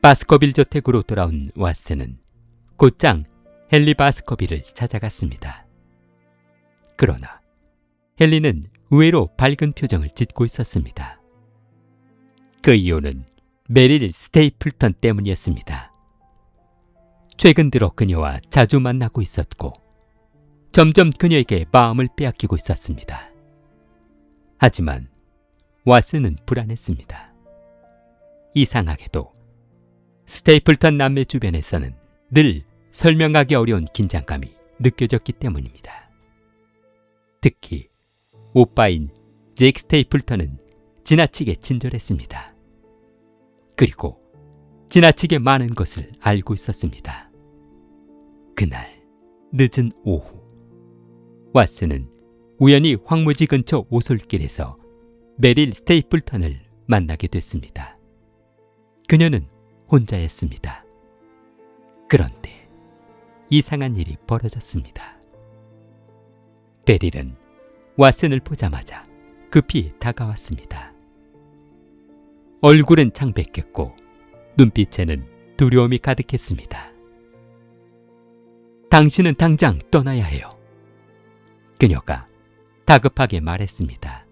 바스커빌 저택으로 돌아온 왓슨은 곧장 헨리 바스커빌을 찾아갔습니다. 그러나 헨리는 의외로 밝은 표정을 짓고 있었습니다. 그 이유는 메릴 스테이플턴 때문이었습니다. 최근 들어 그녀와 자주 만나고 있었고 점점 그녀에게 마음을 빼앗기고 있었습니다. 하지만 왓슨은 불안했습니다. 이상하게도 스테이플턴 남매 주변에서는 늘 설명하기 어려운 긴장감이 느껴졌기 때문입니다. 특히 오빠인 제이크 스테이플턴은 지나치게 친절했습니다. 그리고 지나치게 많은 것을 알고 있었습니다. 그날 늦은 오후 왓슨은 우연히 황무지 근처 오솔길에서 메릴 스테이플턴을 만나게 됐습니다. 그녀는 혼자였습니다. 그런데 이상한 일이 벌어졌습니다. 베릴은 왓슨을 보자마자 급히 다가왔습니다. 얼굴은 창백했고 눈빛에는 두려움이 가득했습니다. 당신은 당장 떠나야 해요. 그녀가 다급하게 말했습니다.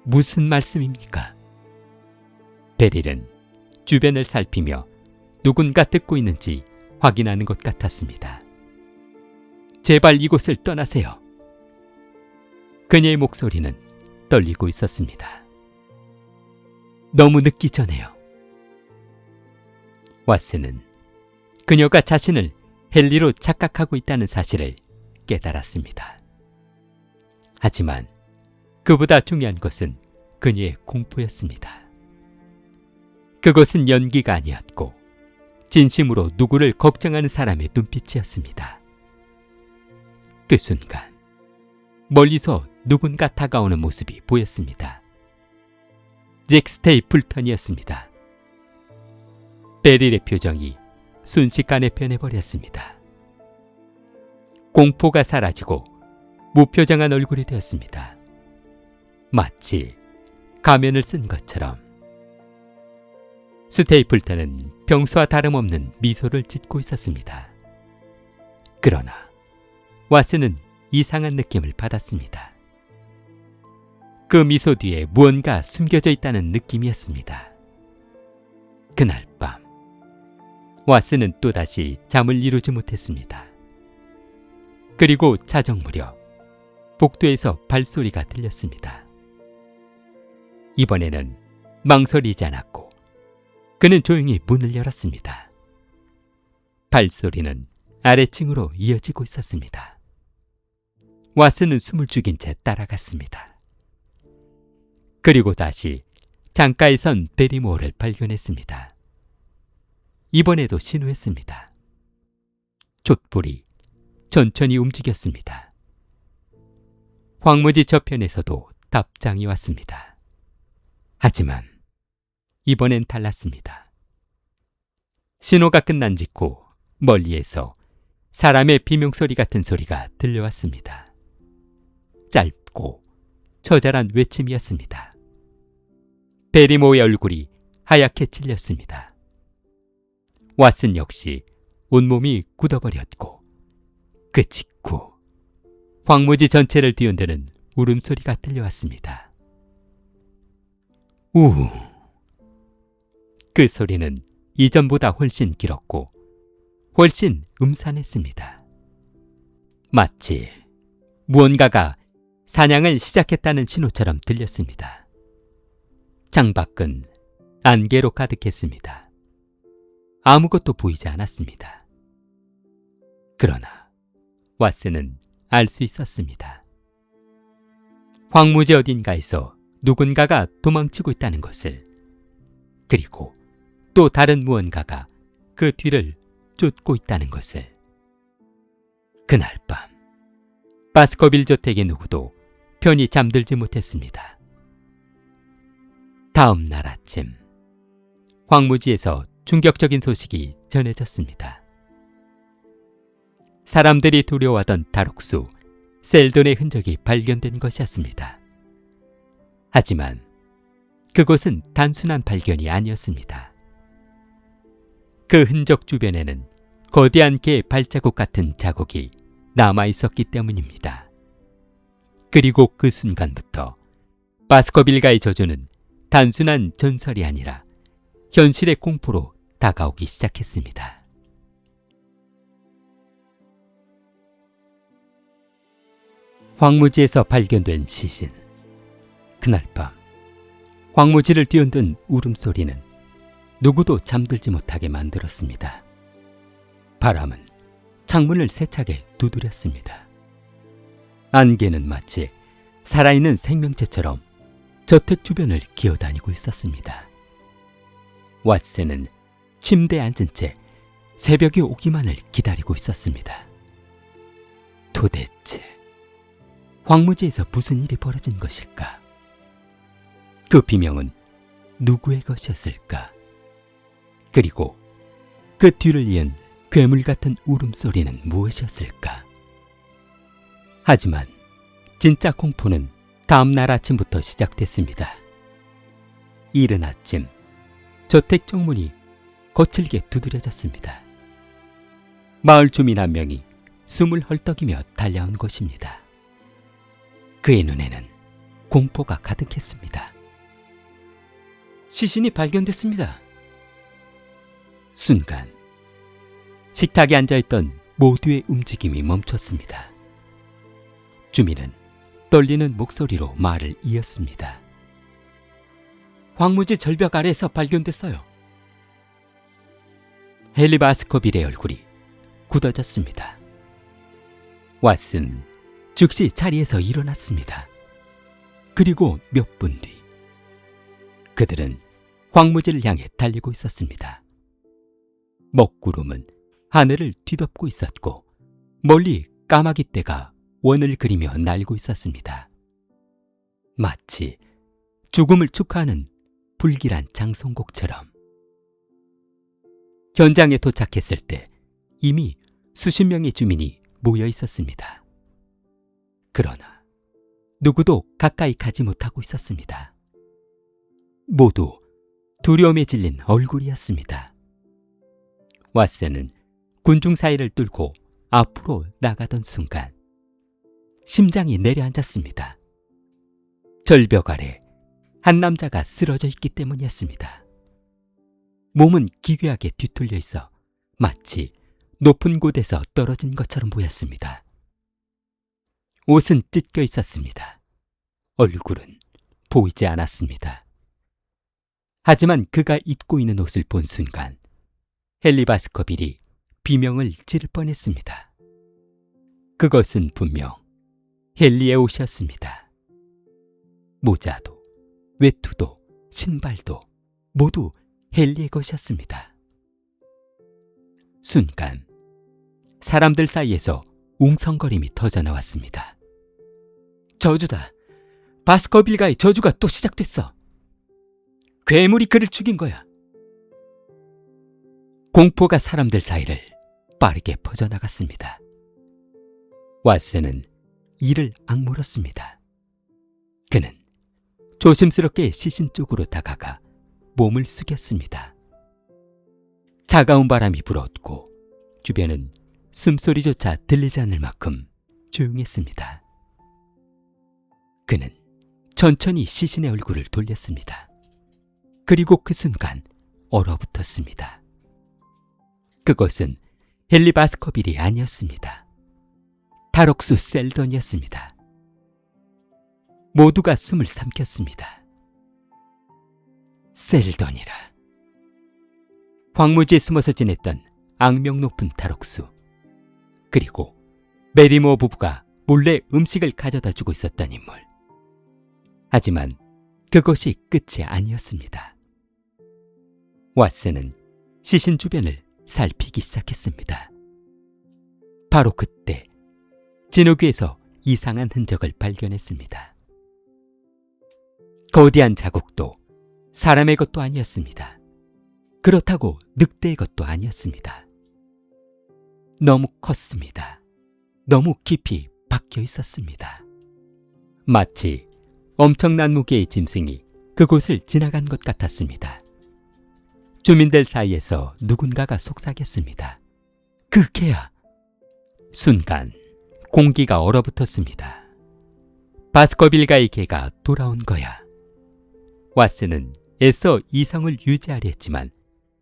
무슨 말씀입니까? 베릴은 주변을 살피며 누군가 듣고 있는지 확인하는 것 같았습니다. 제발 이곳을 떠나세요. 그녀의 목소리는 떨리고 있었습니다. 너무 늦기 전에요. 왓슨은 그녀가 자신을 헨리로 착각하고 있다는 사실을 깨달았습니다. 하지만 그보다 중요한 것은 그녀의 공포였습니다. 그것은 연기가 아니었고 진심으로 누구를 걱정하는 사람의 눈빛이었습니다. 그 순간 멀리서 누군가 다가오는 모습이 보였습니다. 잭 스테이플턴이었습니다. 베릴의 표정이 순식간에 변해버렸습니다. 공포가 사라지고 무표정한 얼굴이 되었습니다. 마치 가면을 쓴 것처럼. 스테이플턴은 평소와 다름없는 미소를 짓고 있었습니다. 그러나 왓슨은 이상한 느낌을 받았습니다. 그 미소 뒤에 무언가 숨겨져 있다는 느낌이었습니다. 그날 밤 왓슨은 또다시 잠을 이루지 못했습니다. 그리고 자정 무렵 복도에서 발소리가 들렸습니다. 이번에는 망설이지 않았고 그는 조용히 문을 열었습니다. 발소리는 아래층으로 이어지고 있었습니다. 왓슨은 숨을 죽인 채 따라갔습니다. 그리고 다시 창가에 선 베리모어를 발견했습니다. 이번에도 신호했습니다. 촛불이 천천히 움직였습니다. 황무지 저편에서도 답장이 왔습니다. 하지만 이번엔 달랐습니다. 신호가 끝난 직후 멀리에서 사람의 비명소리 같은 소리가 들려왔습니다. 짧고 처절한 외침이었습니다. 베리모의 얼굴이 하얗게 찔렸습니다. 왓슨 역시 온몸이 굳어버렸고 그 직후 황무지 전체를 뒤흔드는 울음소리가 들려왔습니다. 우우. 그 소리는 이전보다 훨씬 길었고 훨씬 음산했습니다. 마치 무언가가 사냥을 시작했다는 신호처럼 들렸습니다. 창밖은 안개로 가득했습니다. 아무것도 보이지 않았습니다. 그러나 왓슨은 알 수 있었습니다. 황무지 어딘가에서 누군가가 도망치고 있다는 것을, 그리고 또 다른 무언가가 그 뒤를 쫓고 있다는 것을. 그날 밤 바스커빌 저택의 누구도 편히 잠들지 못했습니다. 다음 날 아침 황무지에서 충격적인 소식이 전해졌습니다. 사람들이 두려워하던 다룩수 셀돈의 흔적이 발견된 것이었습니다. 하지만 그것은 단순한 발견이 아니었습니다. 그 흔적 주변에는 거대한 개의 발자국 같은 자국이 남아있었기 때문입니다. 그리고 그 순간부터 바스커빌가의 저주는 단순한 전설이 아니라 현실의 공포로 다가오기 시작했습니다. 황무지에서 발견된 시신. 그날 밤 황무지를 뒤흔든 울음소리는 누구도 잠들지 못하게 만들었습니다. 바람은 창문을 세차게 두드렸습니다. 안개는 마치 살아있는 생명체처럼 저택 주변을 기어다니고 있었습니다. 왓슨은 침대에 앉은 채 새벽이 오기만을 기다리고 있었습니다. 도대체 황무지에서 무슨 일이 벌어진 것일까? 그 비명은 누구의 것이었을까? 그리고 그 뒤를 이은 괴물 같은 울음소리는 무엇이었을까? 하지만 진짜 공포는 다음 날 아침부터 시작됐습니다. 이른 아침 저택 정문이 거칠게 두드려졌습니다. 마을 주민 한 명이 숨을 헐떡이며 달려온 것입니다. 그의 눈에는 공포가 가득했습니다. 시신이 발견됐습니다. 순간 식탁에 앉아있던 모두의 움직임이 멈췄습니다. 주민은 떨리는 목소리로 말을 이었습니다. 황무지 절벽 아래에서 발견됐어요. 헨리 바스커빌의 얼굴이 굳어졌습니다. 왓슨 즉시 자리에서 일어났습니다. 그리고 몇 분 뒤 그들은 황무지를 향해 달리고 있었습니다. 먹구름은 하늘을 뒤덮고 있었고 멀리 까마귀 떼가 원을 그리며 날고 있었습니다. 마치 죽음을 축하하는 불길한 장송곡처럼. 현장에 도착했을 때 이미 수십 명의 주민이 모여 있었습니다. 그러나 누구도 가까이 가지 못하고 있었습니다. 모두 두려움에 질린 얼굴이었습니다. 왓슨은 군중 사이를 뚫고 앞으로 나가던 순간 심장이 내려앉았습니다. 절벽 아래 한 남자가 쓰러져 있기 때문이었습니다. 몸은 기괴하게 뒤틀려 있어 마치 높은 곳에서 떨어진 것처럼 보였습니다. 옷은 찢겨 있었습니다. 얼굴은 보이지 않았습니다. 하지만 그가 입고 있는 옷을 본 순간 헨리 바스커빌이 비명을 지를 뻔했습니다. 그것은 분명 헨리의 옷이었습니다. 모자도 외투도 신발도 모두 헨리의 것이었습니다. 순간 사람들 사이에서 웅성거림이 터져나왔습니다. 저주다. 바스커빌가의 저주가 또 시작됐어. 괴물이 그를 죽인 거야. 공포가 사람들 사이를 빠르게 퍼져나갔습니다. 왓슨은 이를 악물었습니다. 그는 조심스럽게 시신 쪽으로 다가가 몸을 숙였습니다. 차가운 바람이 불어왔고 주변은 숨소리조차 들리지 않을 만큼 조용했습니다. 그는 천천히 시신의 얼굴을 돌렸습니다. 그리고 그 순간 얼어붙었습니다. 그것은 헨리 바스커빌이 아니었습니다. 타럭수 셀던이었습니다. 모두가 숨을 삼켰습니다. 셀던이라. 황무지에 숨어서 지냈던 악명 높은 타럭수. 그리고 메리모 부부가 몰래 음식을 가져다 주고 있었던 인물. 하지만 그것이 끝이 아니었습니다. 왓슨은 시신 주변을 살피기 시작했습니다. 바로 그때 진흙위에서 이상한 흔적을 발견했습니다. 거대한 자국도 사람의 것도 아니었습니다. 그렇다고 늑대의 것도 아니었습니다. 너무 컸습니다. 너무 깊이 박혀 있었습니다. 마치 엄청난 무게의 짐승이 그곳을 지나간 것 같았습니다. 주민들 사이에서 누군가가 속삭였습니다. 그 개야. 순간 공기가 얼어붙었습니다. 바스커빌가의 개가 돌아온 거야. 왓슨은 애써 이성을 유지하려 했지만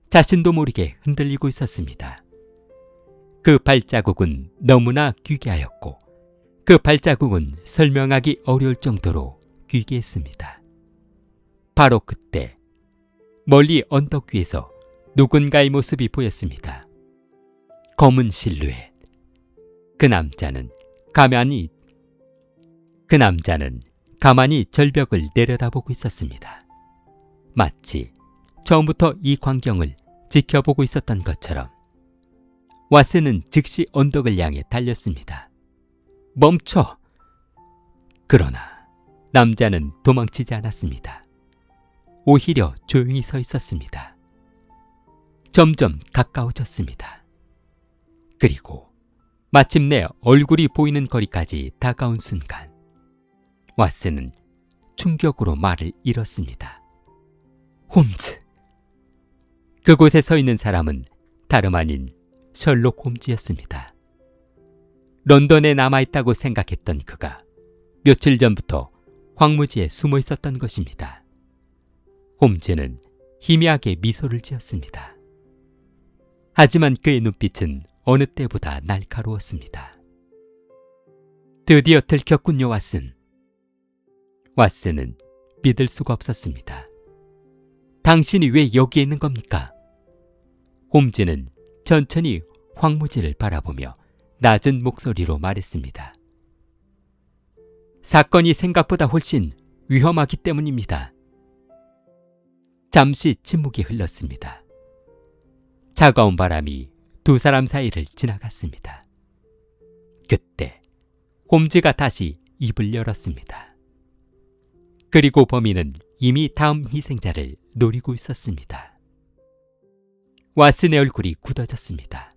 자신도 모르게 흔들리고 있었습니다. 그 발자국은 너무나 귀괴하였고 그 발자국은 설명하기 어려울 정도로 귀괴했습니다. 바로 그때 멀리 언덕 위에서 누군가의 모습이 보였습니다. 검은 실루엣. 그 남자는 가만히 절벽을 내려다보고 있었습니다. 마치 처음부터 이 광경을 지켜보고 있었던 것처럼. 왓슨은 즉시 언덕을 향해 달렸습니다. 멈춰! 그러나 남자는 도망치지 않았습니다. 오히려 조용히 서 있었습니다. 점점 가까워졌습니다. 그리고 마침내 얼굴이 보이는 거리까지 다가온 순간 왓슨은 충격으로 말을 잃었습니다. 홈즈! 그곳에 서 있는 사람은 다름 아닌 셜록 홈즈였습니다. 런던에 남아있다고 생각했던 그가 며칠 전부터 황무지에 숨어 있었던 것입니다. 홈즈는 희미하게 미소를 지었습니다. 하지만 그의 눈빛은 어느 때보다 날카로웠습니다. 드디어 들켰군요, 왓슨. 왓슨은 믿을 수가 없었습니다. 당신이 왜 여기에 있는 겁니까? 홈즈는 천천히 황무지를 바라보며 낮은 목소리로 말했습니다. 사건이 생각보다 훨씬 위험하기 때문입니다. 잠시 침묵이 흘렀습니다. 차가운 바람이 두 사람 사이를 지나갔습니다. 그때 홈즈가 다시 입을 열었습니다. 그리고 범인은 이미 다음 희생자를 노리고 있었습니다. 왓슨의 얼굴이 굳어졌습니다.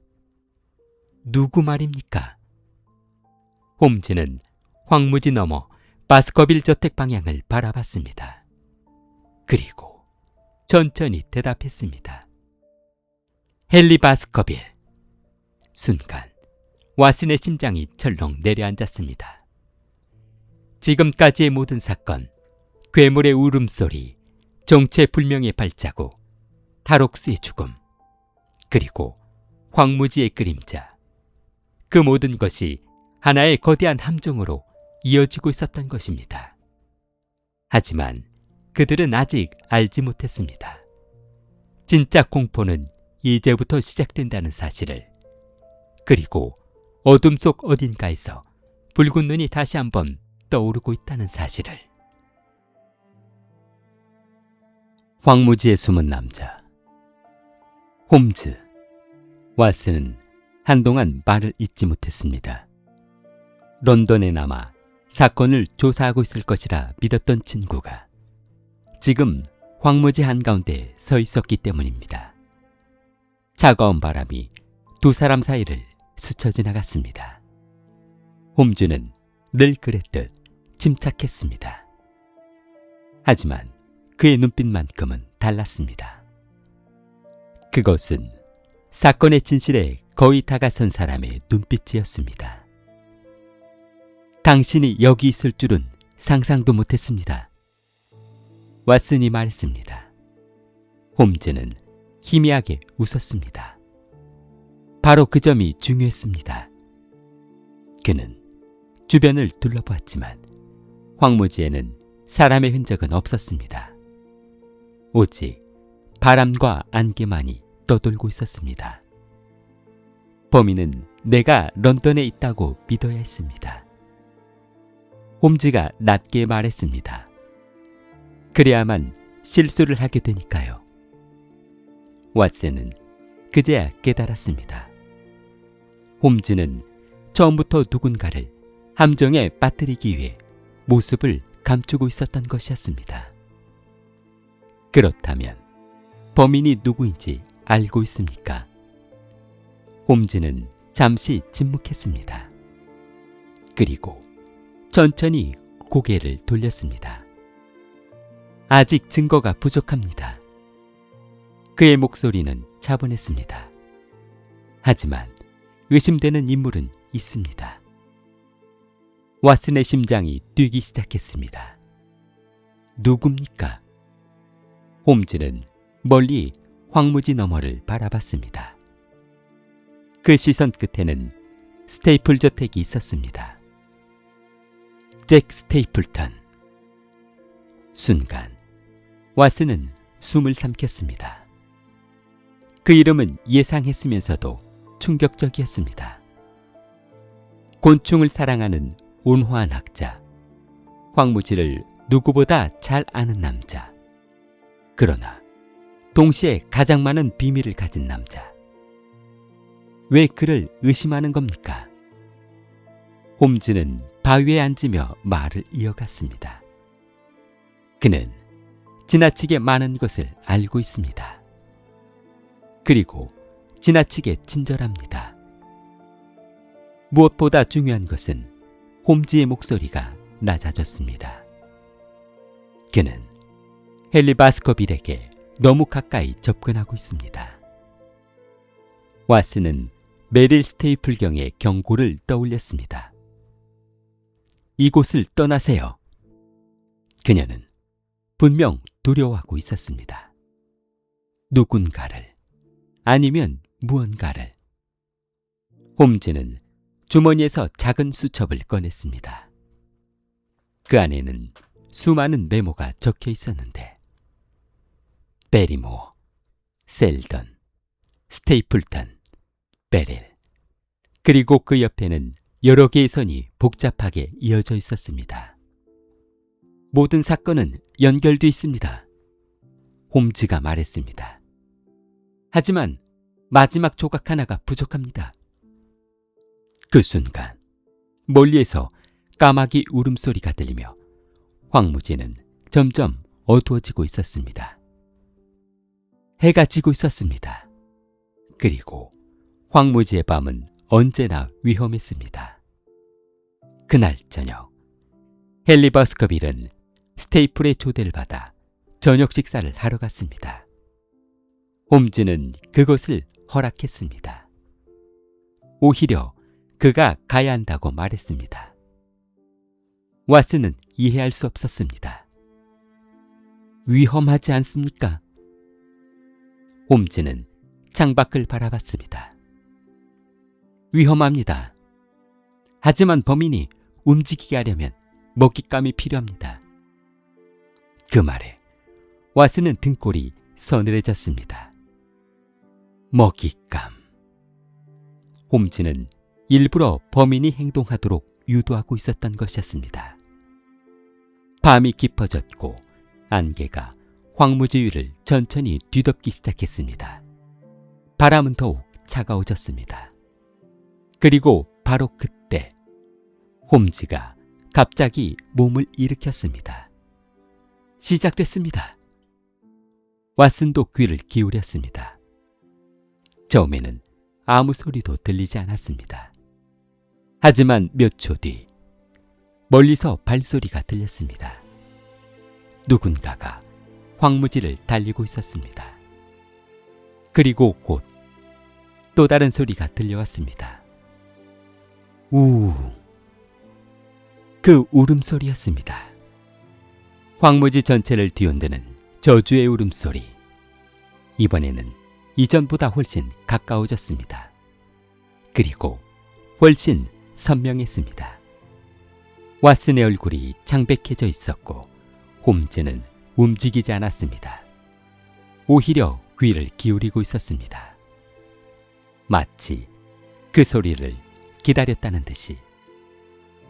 누구 말입니까? 홈즈는 황무지 너머 바스커빌 저택 방향을 바라봤습니다. 그리고 천천히 대답했습니다. 헨리 바스커빌. 순간 왓슨의 심장이 철렁 내려앉았습니다. 지금까지의 모든 사건, 괴물의 울음소리, 정체불명의 발자국, 타록스의 죽음, 그리고 황무지의 그림자, 그 모든 것이 하나의 거대한 함정으로 이어지고 있었던 것입니다. 하지만 그들은 아직 알지 못했습니다. 진짜 공포는 이제부터 시작된다는 사실을. 그리고 어둠 속 어딘가에서 붉은 눈이 다시 한번 떠오르고 있다는 사실을. 황무지에 숨은 남자. 홈즈. 왓슨은 한동안 말을 잇지 못했습니다. 런던에 남아 사건을 조사하고 있을 것이라 믿었던 친구가 지금 황무지 한가운데 서 있었기 때문입니다. 차가운 바람이 두 사람 사이를 스쳐 지나갔습니다. 홈즈는 늘 그랬듯 침착했습니다. 하지만 그의 눈빛만큼은 달랐습니다. 그것은 사건의 진실에 거의 다가선 사람의 눈빛이었습니다. 당신이 여기 있을 줄은 상상도 못했습니다. 왓슨이 말했습니다. 홈즈는 희미하게 웃었습니다. 바로 그 점이 중요했습니다. 그는 주변을 둘러보았지만 황무지에는 사람의 흔적은 없었습니다. 오직 바람과 안개만이 떠돌고 있었습니다. 범인은 내가 런던에 있다고 믿어야 했습니다. 홈즈가 낮게 말했습니다. 그래야만 실수를 하게 되니까요. 왓슨은 그제야 깨달았습니다. 홈즈는 처음부터 누군가를 함정에 빠뜨리기 위해 모습을 감추고 있었던 것이었습니다. 그렇다면 범인이 누구인지 알고 있습니까? 홈즈는 잠시 침묵했습니다. 그리고 천천히 고개를 돌렸습니다. 아직 증거가 부족합니다. 그의 목소리는 차분했습니다. 하지만 의심되는 인물은 있습니다. 왓슨의 심장이 뛰기 시작했습니다. 누굽니까? 홈즈는 멀리 황무지 너머를 바라봤습니다. 그 시선 끝에는 스테이플 저택이 있었습니다. 잭 스테이플턴. 순간 왓슨은 숨을 삼켰습니다. 그 이름은 예상했으면서도 충격적이었습니다. 곤충을 사랑하는 온화한 학자, 황무지를 누구보다 잘 아는 남자, 그러나 동시에 가장 많은 비밀을 가진 남자. 왜 그를 의심하는 겁니까? 홈즈는 바위에 앉으며 말을 이어갔습니다. 그는 지나치게 많은 것을 알고 있습니다. 그리고 지나치게 친절합니다. 무엇보다 중요한 것은 홈즈의 목소리가 낮아졌습니다. 그는 헨리 바스커빌에게 너무 가까이 접근하고 있습니다. 왓슨은 메릴 스테이플경의 경고를 떠올렸습니다. 이곳을 떠나세요. 그녀는 분명 두려워하고 있었습니다. 누군가를, 아니면 무언가를. 홈즈는 주머니에서 작은 수첩을 꺼냈습니다. 그 안에는 수많은 메모가 적혀 있었는데 베리모어, 셀던, 스테이플턴, 베릴, 그리고 그 옆에는 여러 개의 선이 복잡하게 이어져 있었습니다. 모든 사건은 연결돼 있습니다. 홈즈가 말했습니다. 하지만 마지막 조각 하나가 부족합니다. 그 순간 멀리에서 까마귀 울음소리가 들리며 황무지는 점점 어두워지고 있었습니다. 해가 지고 있었습니다. 그리고 황무지의 밤은 언제나 위험했습니다. 그날 저녁 헨리 버스커빌은 스테이플의 초대를 받아 저녁 식사를 하러 갔습니다. 홈즈는 그것을 허락했습니다. 오히려 그가 가야 한다고 말했습니다. 왓슨은 이해할 수 없었습니다. 위험하지 않습니까? 홈즈는 창밖을 바라봤습니다. 위험합니다. 하지만 범인이 움직이게 하려면 먹잇감이 필요합니다. 그 말에 왓슨은 등골이 서늘해졌습니다. 먹잇감. 홈즈는 일부러 범인이 행동하도록 유도하고 있었던 것이었습니다. 밤이 깊어졌고 안개가 황무지 위를 천천히 뒤덮기 시작했습니다. 바람은 더욱 차가워졌습니다. 그리고 바로 그때 홈즈가 갑자기 몸을 일으켰습니다. 시작됐습니다. 왓슨도 귀를 기울였습니다. 처음에는 아무 소리도 들리지 않았습니다. 하지만 몇 초 뒤 멀리서 발소리가 들렸습니다. 누군가가 황무지를 달리고 있었습니다. 그리고 곧 또 다른 소리가 들려왔습니다. 우. 그 울음소리였습니다. 황무지 전체를 뒤흔드는 저주의 울음소리. 이번에는 이전보다 훨씬 가까워졌습니다. 그리고 훨씬 선명했습니다. 왓슨의 얼굴이 창백해져 있었고 홈즈는 움직이지 않았습니다. 오히려 귀를 기울이고 있었습니다. 마치 그 소리를 기다렸다는 듯이.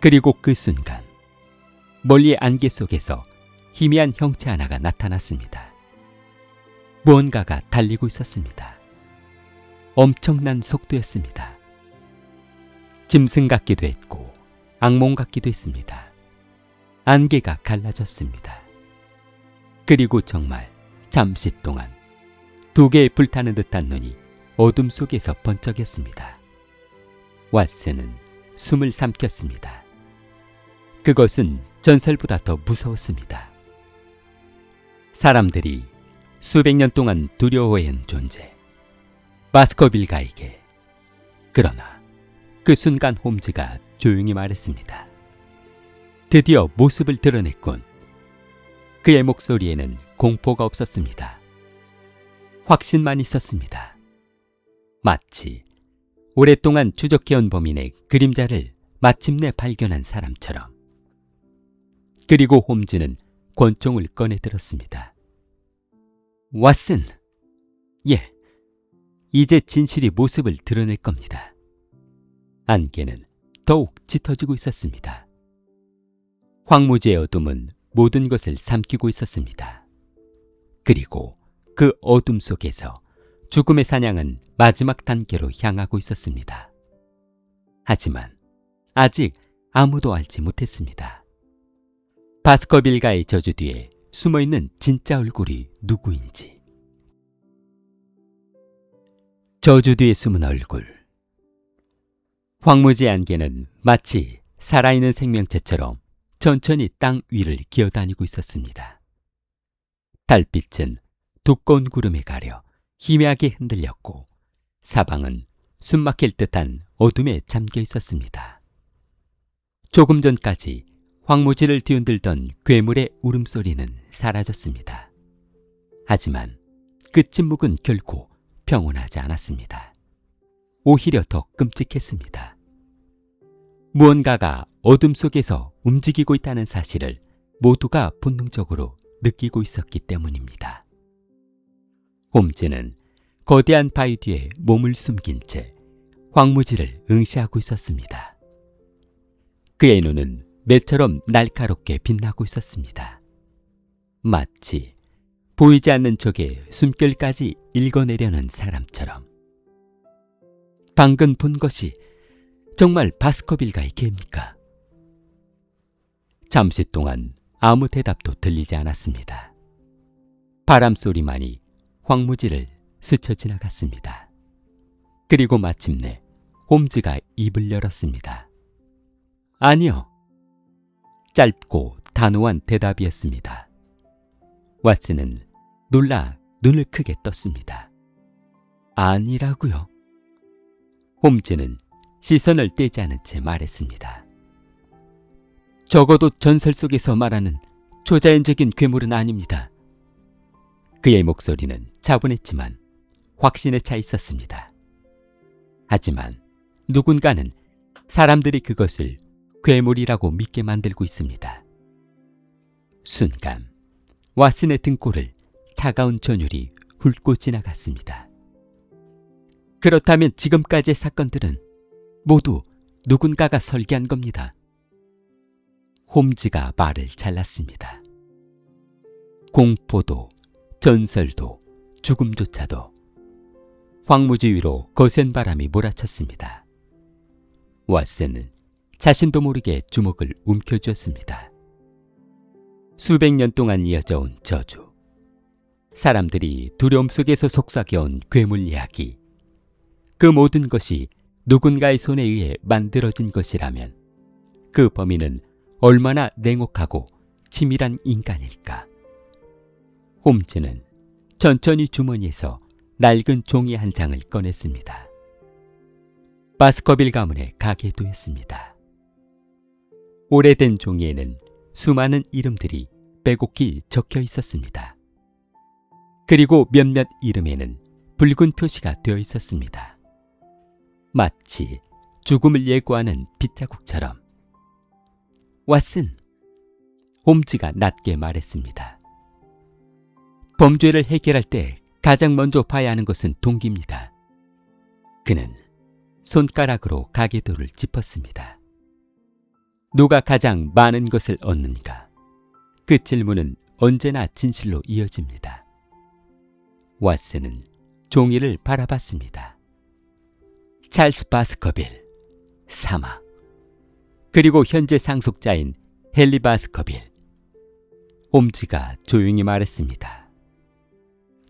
그리고 그 순간 멀리 안개 속에서 희미한 형체 하나가 나타났습니다. 무언가가 달리고 있었습니다. 엄청난 속도였습니다. 짐승 같기도 했고 악몽 같기도 했습니다. 안개가 갈라졌습니다. 그리고 정말 잠시 동안 두 개의 불타는 듯한 눈이 어둠 속에서 번쩍였습니다. 왓슨은 숨을 삼켰습니다. 그것은 전설보다 더 무서웠습니다. 사람들이 수백 년 동안 두려워해온 존재, 바스커빌가에게. 그러나 그 순간 홈즈가 조용히 말했습니다. 드디어 모습을 드러냈군. 그의 목소리에는 공포가 없었습니다. 확신만 있었습니다. 마치 오랫동안 추적해온 범인의 그림자를 마침내 발견한 사람처럼. 그리고 홈즈는 권총을 꺼내 들었습니다. 왓슨! 예, 이제 진실이 모습을 드러낼 겁니다. 안개는 더욱 짙어지고 있었습니다. 황무지의 어둠은 모든 것을 삼키고 있었습니다. 그리고 그 어둠 속에서 죽음의 사냥은 마지막 단계로 향하고 있었습니다. 하지만 아직 아무도 알지 못했습니다. 바스커빌가의 저주 뒤에 숨어있는 진짜 얼굴이 누구인지. 저주 뒤에 숨은 얼굴. 황무지의 안개는 마치 살아있는 생명체처럼 천천히 땅 위를 기어다니고 있었습니다. 달빛은 두꺼운 구름에 가려 희미하게 흔들렸고 사방은 숨막힐 듯한 어둠에 잠겨 있었습니다. 조금 전까지 황무지를 뒤흔들던 괴물의 울음소리는 사라졌습니다. 하지만 그 침묵은 결코 평온하지 않았습니다. 오히려 더 끔찍했습니다. 무언가가 어둠 속에서 움직이고 있다는 사실을 모두가 본능적으로 느끼고 있었기 때문입니다. 홈즈는 거대한 바위 뒤에 몸을 숨긴 채 황무지를 응시하고 있었습니다. 그의 눈은 매처럼 날카롭게 빛나고 있었습니다. 마치 보이지 않는 적의 숨결까지 읽어내려는 사람처럼. 방금 본 것이 정말 바스커빌가의 개입니까? 잠시 동안 아무 대답도 들리지 않았습니다. 바람 소리만이 황무지를 스쳐 지나갔습니다. 그리고 마침내 홈즈가 입을 열었습니다. 아니요. 짧고 단호한 대답이었습니다. 왓슨은 놀라 눈을 크게 떴습니다. 아니라고요? 홈즈는 시선을 떼지 않은 채 말했습니다. 적어도 전설 속에서 말하는 초자연적인 괴물은 아닙니다. 그의 목소리는 차분했지만 확신에 차 있었습니다. 하지만 누군가는 사람들이 그것을 괴물이라고 믿게 만들고 있습니다. 순간 왓슨의 등골을 차가운 전율이 훑고 지나갔습니다. 그렇다면 지금까지의 사건들은 모두 누군가가 설계한 겁니다. 홈즈가 말을 잘랐습니다. 공포도 전설도 죽음조차도. 황무지 위로 거센 바람이 몰아쳤습니다. 왓슨은 자신도 모르게 주먹을 움켜쥐었습니다. 수백 년 동안 이어져 온 저주. 사람들이 두려움 속에서 속삭여온 괴물 이야기. 그 모든 것이 누군가의 손에 의해 만들어진 것이라면 그 범인은 얼마나 냉혹하고 치밀한 인간일까. 홈즈는 천천히 주머니에서 낡은 종이 한 장을 꺼냈습니다. 바스커빌 가문의 가계도였습니다. 오래된 종이에는 수많은 이름들이 빼곡히 적혀 있었습니다. 그리고 몇몇 이름에는 붉은 표시가 되어 있었습니다. 마치 죽음을 예고하는 빗자국처럼. 왓슨, 홈즈가 낮게 말했습니다. 범죄를 해결할 때 가장 먼저 봐야 하는 것은 동기입니다. 그는 손가락으로 가계도를 짚었습니다. 누가 가장 많은 것을 얻는가? 그 질문은 언제나 진실로 이어집니다. 왓슨은 종이를 바라봤습니다. 찰스 바스커빌, 사망. 그리고 현재 상속자인 헨리 바스커빌. 홈즈가 조용히 말했습니다.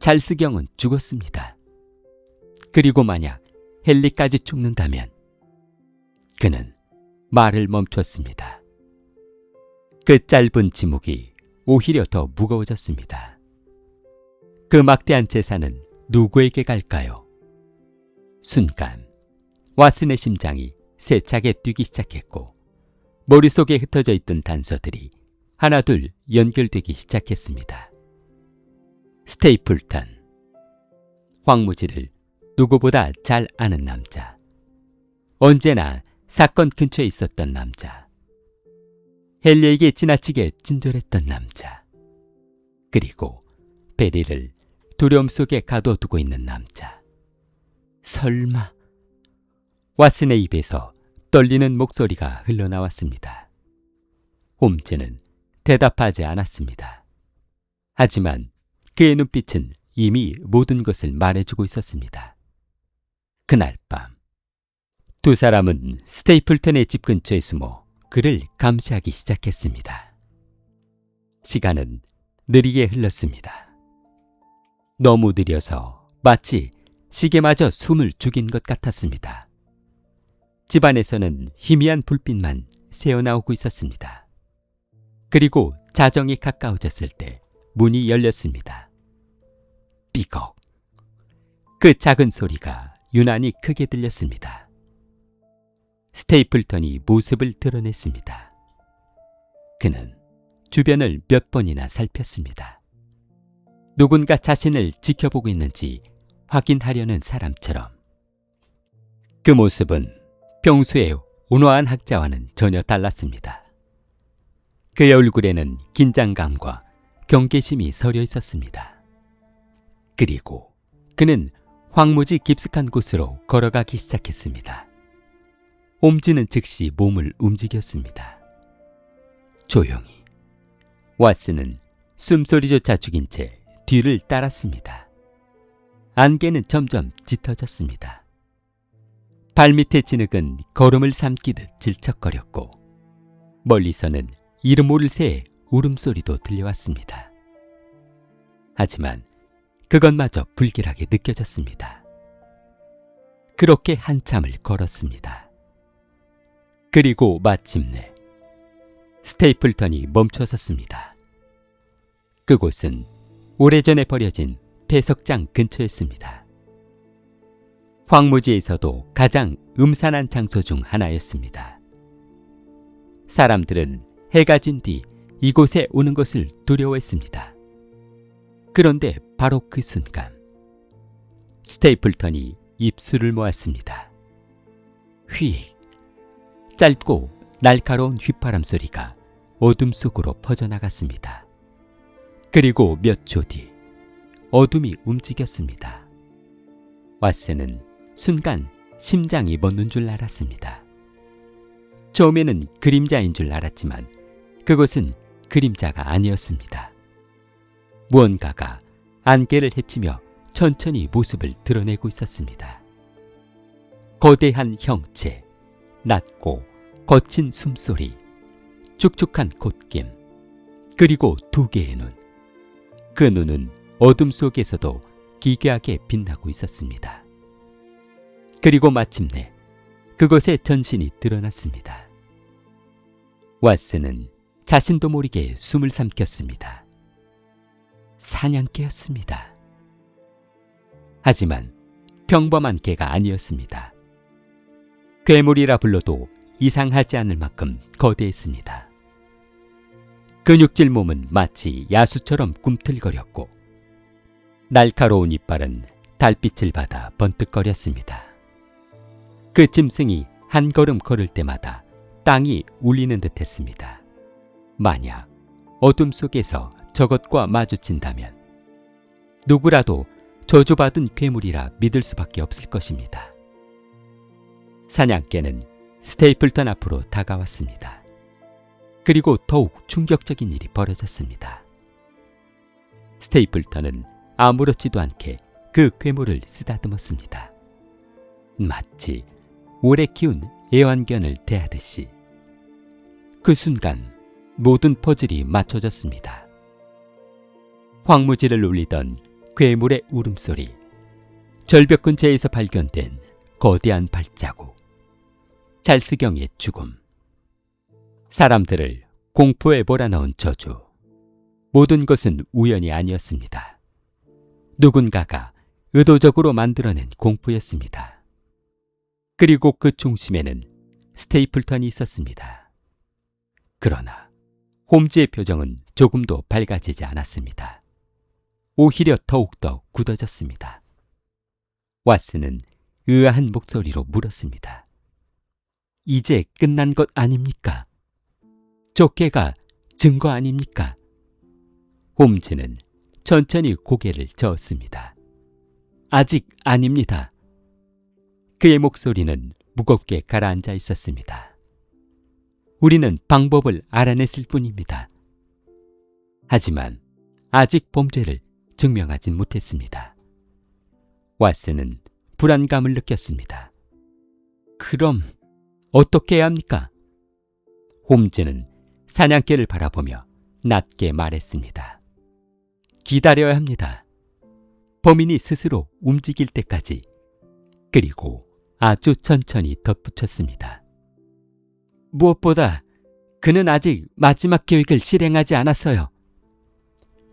찰스 경은 죽었습니다. 그리고 만약 헨리까지 죽는다면. 그는 말을 멈췄습니다. 그 짧은 지목이 오히려 더 무거워졌습니다. 그 막대한 재산은 누구에게 갈까요? 순간 왓슨의 심장이 세차게 뛰기 시작했고 머릿속에 흩어져 있던 단서들이 하나둘 연결되기 시작했습니다. 스테이플턴, 황무지를 누구보다 잘 아는 남자, 언제나 사건 근처에 있었던 남자, 헨리에게 지나치게 친절했던 남자, 그리고 베리를 두려움 속에 가둬두고 있는 남자. 설마. 왓슨의 입에서 떨리는 목소리가 흘러나왔습니다. 홈즈는 대답하지 않았습니다. 하지만 그의 눈빛은 이미 모든 것을 말해주고 있었습니다. 그날 밤 두 사람은 스테이플턴의 집 근처에 숨어 그를 감시하기 시작했습니다. 시간은 느리게 흘렀습니다. 너무 느려서 마치 시계마저 숨을 죽인 것 같았습니다. 집안에서는 희미한 불빛만 새어나오고 있었습니다. 그리고 자정이 가까워졌을 때 문이 열렸습니다. 삐걱. 그 작은 소리가 유난히 크게 들렸습니다. 스테이플턴이 모습을 드러냈습니다. 그는 주변을 몇 번이나 살폈습니다. 누군가 자신을 지켜보고 있는지 확인하려는 사람처럼. 그 모습은 평소의 온화한 학자와는 전혀 달랐습니다. 그의 얼굴에는 긴장감과 경계심이 서려 있었습니다. 그리고 그는 황무지 깊숙한 곳으로 걸어가기 시작했습니다. 홈즈는 즉시 몸을 움직였습니다. 조용히. 왓슨은 숨소리조차 죽인 채 뒤를 따랐습니다. 안개는 점점 짙어졌습니다. 발밑의 진흙은 걸음을 삼키듯 질척거렸고 멀리서는 이름 모를 새의 울음소리도 들려왔습니다. 하지만 그것마저 불길하게 느껴졌습니다. 그렇게 한참을 걸었습니다. 그리고 마침내 스테이플턴이 멈춰섰습니다. 그곳은 오래전에 버려진 폐석장 근처였습니다. 황무지에서도 가장 음산한 장소 중 하나였습니다. 사람들은 해가 진 뒤 이곳에 오는 것을 두려워했습니다. 그런데 바로 그 순간 스테이플턴이 입술을 모았습니다. 휙! 짧고 날카로운 휘파람 소리가 어둠 속으로 퍼져나갔습니다. 그리고 몇 초 뒤 어둠이 움직였습니다. 왓슨은 순간 심장이 멎는 줄 알았습니다. 처음에는 그림자인 줄 알았지만 그것은 그림자가 아니었습니다. 무언가가 안개를 헤치며 천천히 모습을 드러내고 있었습니다. 거대한 형체, 낮고 거친 숨소리, 축축한 콧김, 그리고 두 개의 눈. 그 눈은 어둠 속에서도 기괴하게 빛나고 있었습니다. 그리고 마침내 그것의 전신이 드러났습니다. 왓슨은 자신도 모르게 숨을 삼켰습니다. 사냥개였습니다. 하지만 평범한 개가 아니었습니다. 괴물이라 불러도 이상하지 않을 만큼 거대했습니다. 근육질 몸은 마치 야수처럼 꿈틀거렸고 날카로운 이빨은 달빛을 받아 번뜩거렸습니다. 그 짐승이 한 걸음 걸을 때마다 땅이 울리는 듯했습니다. 만약 어둠 속에서 저것과 마주친다면 누구라도 저주받은 괴물이라 믿을 수밖에 없을 것입니다. 사냥개는 스테이플턴 앞으로 다가왔습니다. 그리고 더욱 충격적인 일이 벌어졌습니다. 스테이플턴은 아무렇지도 않게 그 괴물을 쓰다듬었습니다. 마치 오래 키운 애완견을 대하듯이. 그 순간 모든 퍼즐이 맞춰졌습니다. 황무지를 울리던 괴물의 울음소리, 절벽 근처에서 발견된 거대한 발자국, 잘스경의 죽음, 사람들을 공포에 몰아넣은 저주, 모든 것은 우연이 아니었습니다. 누군가가 의도적으로 만들어낸 공포였습니다. 그리고 그 중심에는 스테이플턴이 있었습니다. 그러나 홈즈의 표정은 조금도 밝아지지 않았습니다. 오히려 더욱더 굳어졌습니다. 왓슨은 의아한 목소리로 물었습니다. 이제 끝난 것 아닙니까? 저 개가 증거 아닙니까? 홈즈는 천천히 고개를 저었습니다. 아직 아닙니다. 그의 목소리는 무겁게 가라앉아 있었습니다. 우리는 방법을 알아냈을 뿐입니다. 하지만 아직 범죄를 증명하진 못했습니다. 왓슨은 불안감을 느꼈습니다. 그럼 어떻게 해야 합니까? 홈즈는 사냥개를 바라보며 낮게 말했습니다. 기다려야 합니다. 범인이 스스로 움직일 때까지. 그리고 아주 천천히 덧붙였습니다. 무엇보다 그는 아직 마지막 계획을 실행하지 않았어요.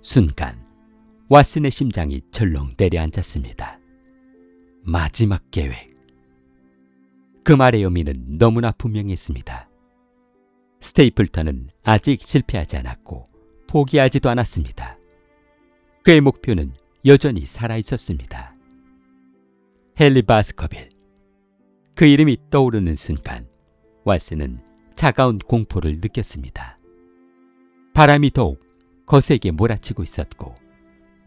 순간 왓슨의 심장이 철렁 내려앉았습니다. 마지막 계획. 그 말의 의미는 너무나 분명했습니다. 스테이플턴은 아직 실패하지 않았고 포기하지도 않았습니다. 그의 목표는 여전히 살아있었습니다. 헨리 바스커빌. 그 이름이 떠오르는 순간 왓슨은 차가운 공포를 느꼈습니다. 바람이 더욱 거세게 몰아치고 있었고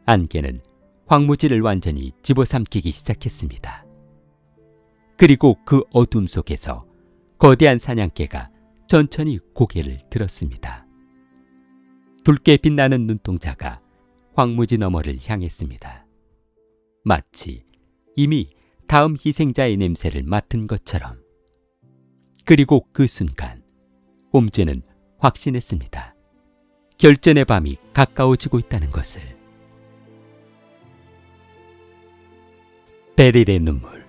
안개는 황무지를 완전히 집어삼키기 시작했습니다. 그리고 그 어둠 속에서 거대한 사냥개가 천천히 고개를 들었습니다. 붉게 빛나는 눈동자가 황무지 너머를 향했습니다. 마치 이미 다음 희생자의 냄새를 맡은 것처럼. 그리고 그 순간 홈즈는 확신했습니다. 결전의 밤이 가까워지고 있다는 것을. 베릴의 눈물.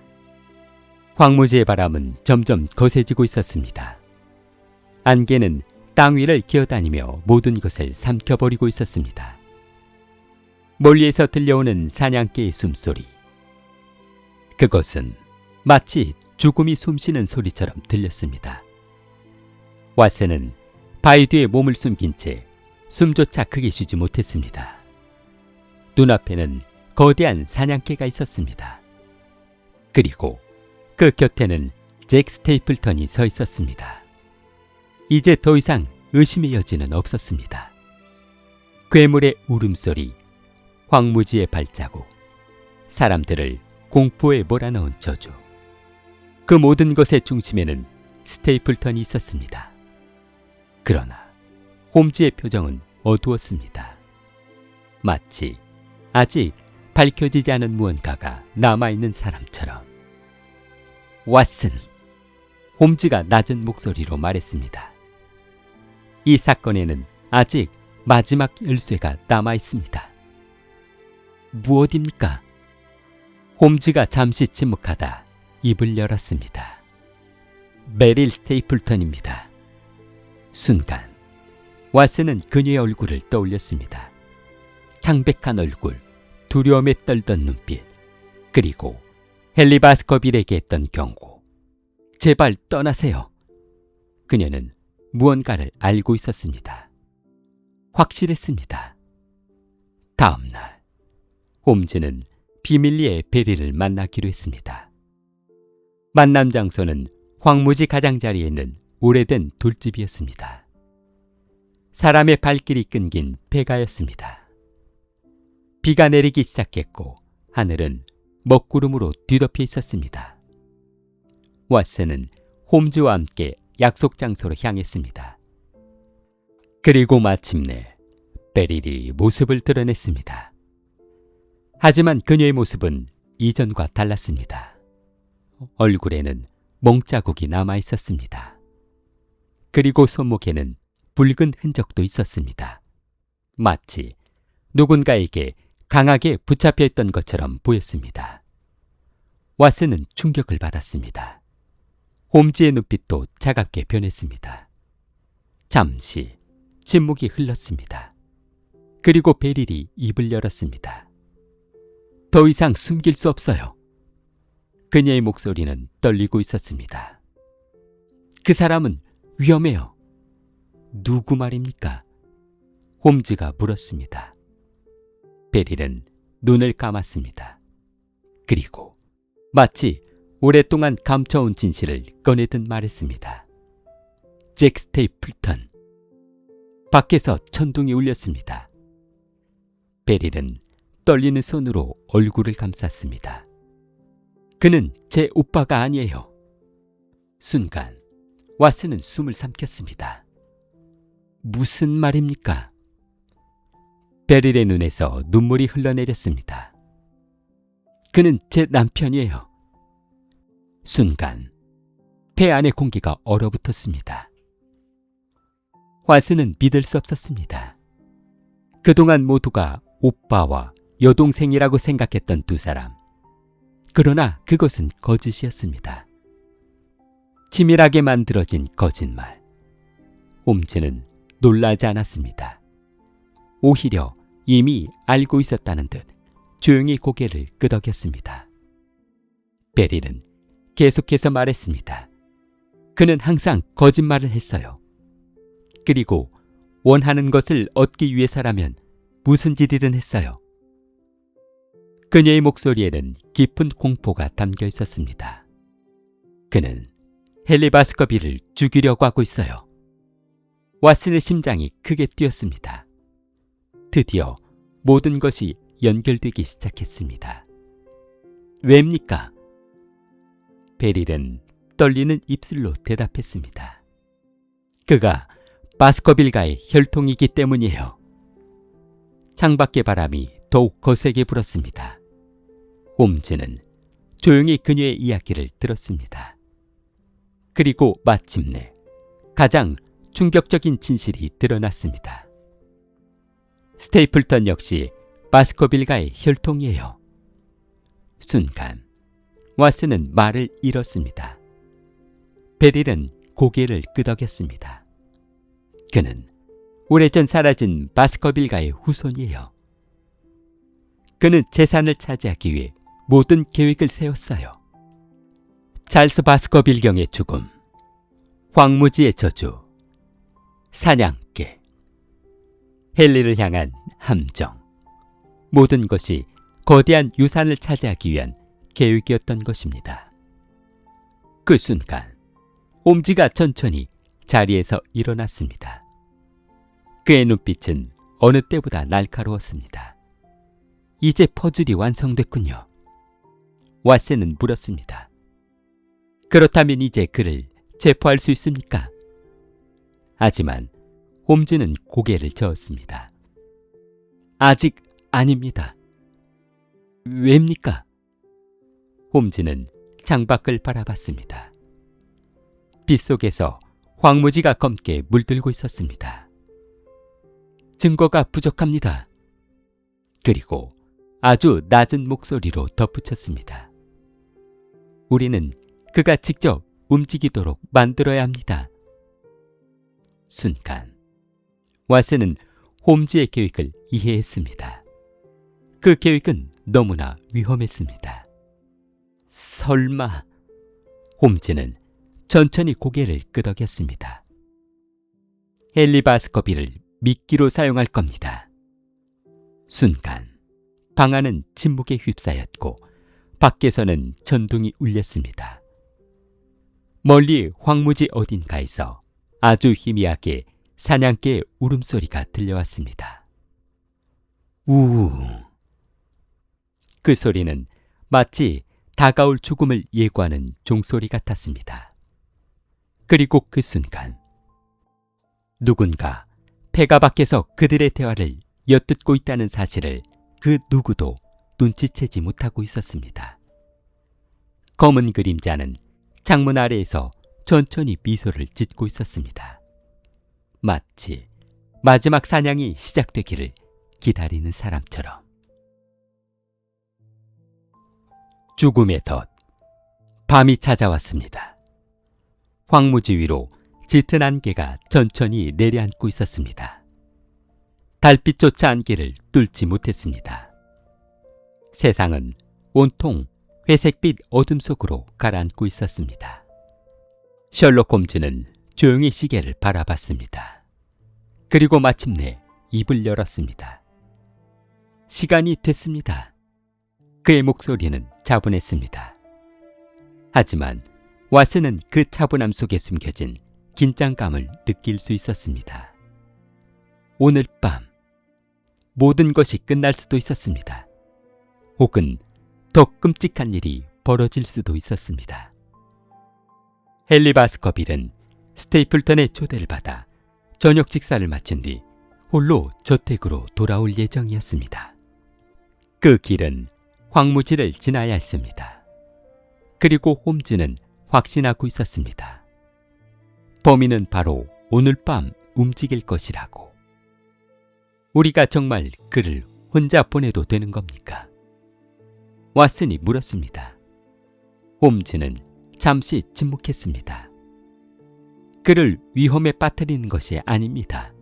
황무지의 바람은 점점 거세지고 있었습니다. 안개는 땅 위를 기어다니며 모든 것을 삼켜버리고 있었습니다. 멀리에서 들려오는 사냥개의 숨소리. 그것은 마치 죽음이 숨쉬는 소리처럼 들렸습니다. 왓슨은 바위 뒤에 몸을 숨긴 채 숨조차 크게 쉬지 못했습니다. 눈앞에는 거대한 사냥개가 있었습니다. 그리고 그 곁에는 잭 스테이플턴이 서 있었습니다. 이제 더 이상 의심의 여지는 없었습니다. 괴물의 울음소리, 황무지의 발자국, 사람들을 공포에 몰아넣은 저주. 그 모든 것의 중심에는 스테이플턴이 있었습니다. 그러나 홈즈의 표정은 어두웠습니다. 마치 아직 밝혀지지 않은 무언가가 남아있는 사람처럼. 왓슨, 홈즈가 낮은 목소리로 말했습니다. 이 사건에는 아직 마지막 열쇠가 남아있습니다. 무엇입니까? 홈즈가 잠시 침묵하다 입을 열었습니다. 메릴 스테이플턴입니다. 순간 왓슨은 그녀의 얼굴을 떠올렸습니다. 창백한 얼굴, 두려움에 떨던 눈빛, 그리고 헨리 바스커빌에게 했던 경고. 제발 떠나세요. 그녀는 무언가를 알고 있었습니다. 확실했습니다. 다음 날, 홈즈는 비밀리에 베리를 만나기로 했습니다. 만남 장소는 황무지 가장자리에 있는 오래된 돌집이었습니다. 사람의 발길이 끊긴 폐가였습니다. 비가 내리기 시작했고 하늘은 먹구름으로 뒤덮여 있었습니다. 왓슨은 홈즈와 함께 약속 장소로 향했습니다. 그리고 마침내 베릴이 모습을 드러냈습니다. 하지만 그녀의 모습은 이전과 달랐습니다. 얼굴에는 멍자국이 남아 있었습니다. 그리고 손목에는 붉은 흔적도 있었습니다. 마치 누군가에게 강하게 붙잡혀 있던 것처럼 보였습니다. 왓슨은 충격을 받았습니다. 홈즈의 눈빛도 차갑게 변했습니다. 잠시 침묵이 흘렀습니다. 그리고 베릴이 입을 열었습니다. 더 이상 숨길 수 없어요. 그녀의 목소리는 떨리고 있었습니다. 그 사람은 위험해요. 누구 말입니까? 홈즈가 물었습니다. 베릴은 눈을 감았습니다. 그리고 마치 오랫동안 감춰온 진실을 꺼내듯 말했습니다. 잭 스테이플턴. 밖에서 천둥이 울렸습니다. 베릴은 떨리는 손으로 얼굴을 감쌌습니다. 그는 제 오빠가 아니에요. 순간 왓슨은 숨을 삼켰습니다. 무슨 말입니까? 베릴의 눈에서 눈물이 흘러내렸습니다. 그는 제 남편이에요. 순간 폐 안의 공기가 얼어붙었습니다. 왓슨은 믿을 수 없었습니다. 그동안 모두가 오빠와 여동생이라고 생각했던 두 사람. 그러나 그것은 거짓이었습니다. 치밀하게 만들어진 거짓말. 홈즈는 놀라지 않았습니다. 오히려 이미 알고 있었다는 듯 조용히 고개를 끄덕였습니다. 베릴은 계속해서 말했습니다. 그는 항상 거짓말을 했어요. 그리고 원하는 것을 얻기 위해서라면 무슨 짓이든 했어요. 그녀의 목소리에는 깊은 공포가 담겨 있었습니다. 그는 헨리 바스커빌을 죽이려고 하고 있어요. 왓슨의 심장이 크게 뛰었습니다. 드디어 모든 것이 연결되기 시작했습니다. 왜입니까? 베릴은 떨리는 입술로 대답했습니다. 그가 바스커빌과의 혈통이기 때문이에요. 창밖의 바람이 더욱 거세게 불었습니다. 홈즈는 조용히 그녀의 이야기를 들었습니다. 그리고 마침내 가장 충격적인 진실이 드러났습니다. 스테이플턴 역시 바스커빌과의 혈통이에요. 순간 왓슨은 말을 잃었습니다. 베릴은 고개를 끄덕였습니다. 그는 오래전 사라진 바스커빌과의 후손이에요. 그는 재산을 차지하기 위해 모든 계획을 세웠어요. 찰스 바스커빌경의 죽음, 황무지의 저주, 사냥개, 헨리를 향한 함정, 모든 것이 거대한 유산을 차지하기 위한 계획이었던 것입니다. 그 순간 홈즈가 천천히 자리에서 일어났습니다. 그의 눈빛은 어느 때보다 날카로웠습니다. 이제 퍼즐이 완성됐군요. 왓슨은 물었습니다. 그렇다면 이제 그를 체포할 수 있습니까? 하지만 홈즈는 고개를 저었습니다. 아직 아닙니다. 왜입니까? 홈즈는 창밖을 바라봤습니다. 빗속에서 황무지가 검게 물들고 있었습니다. 증거가 부족합니다. 그리고 아주 낮은 목소리로 덧붙였습니다. 우리는 그가 직접 움직이도록 만들어야 합니다. 순간 왓슨은 홈즈의 계획을 이해했습니다. 그 계획은 너무나 위험했습니다. 설마... 홈즈는 천천히 고개를 끄덕였습니다. 헨리 바스커빌을 미끼로 사용할 겁니다. 순간 방 안은 침묵에 휩싸였고 밖에서는 전둥이 울렸습니다. 멀리 황무지 어딘가에서 아주 희미하게 사냥개의 울음소리가 들려왔습니다. 우우. 그 소리는 마치 다가올 죽음을 예고하는 종소리 같았습니다. 그리고 그 순간 누군가 폐가 밖에서 그들의 대화를 엿듣고 있다는 사실을 그 누구도 눈치채지 못하고 있었습니다. 검은 그림자는 창문 아래에서 천천히 미소를 짓고 있었습니다. 마치 마지막 사냥이 시작되기를 기다리는 사람처럼. 죽음의 덫. 밤이 찾아왔습니다. 황무지 위로 짙은 안개가 천천히 내려앉고 있었습니다. 달빛조차 안개를 뚫지 못했습니다. 세상은 온통 회색빛 어둠 속으로 가라앉고 있었습니다. 셜록 홈즈는 조용히 시계를 바라봤습니다. 그리고 마침내 입을 열었습니다. 시간이 됐습니다. 그의 목소리는 차분했습니다. 하지만 왓슨은 그 차분함 속에 숨겨진 긴장감을 느낄 수 있었습니다. 오늘 밤 모든 것이 끝날 수도 있었습니다. 혹은 더 끔찍한 일이 벌어질 수도 있었습니다. 헨리 바스커빌은 스테이플턴의 초대를 받아 저녁 식사를 마친 뒤 홀로 저택으로 돌아올 예정이었습니다. 그 길은 황무지를 지나야 했습니다. 그리고 홈즈는 확신하고 있었습니다. 범인은 바로 오늘 밤 움직일 것이라고. 우리가 정말 그를 혼자 보내도 되는 겁니까? 왓슨이 물었습니다. 홈즈는 잠시 침묵했습니다. 그를 위험에 빠뜨리는 것이 아닙니다.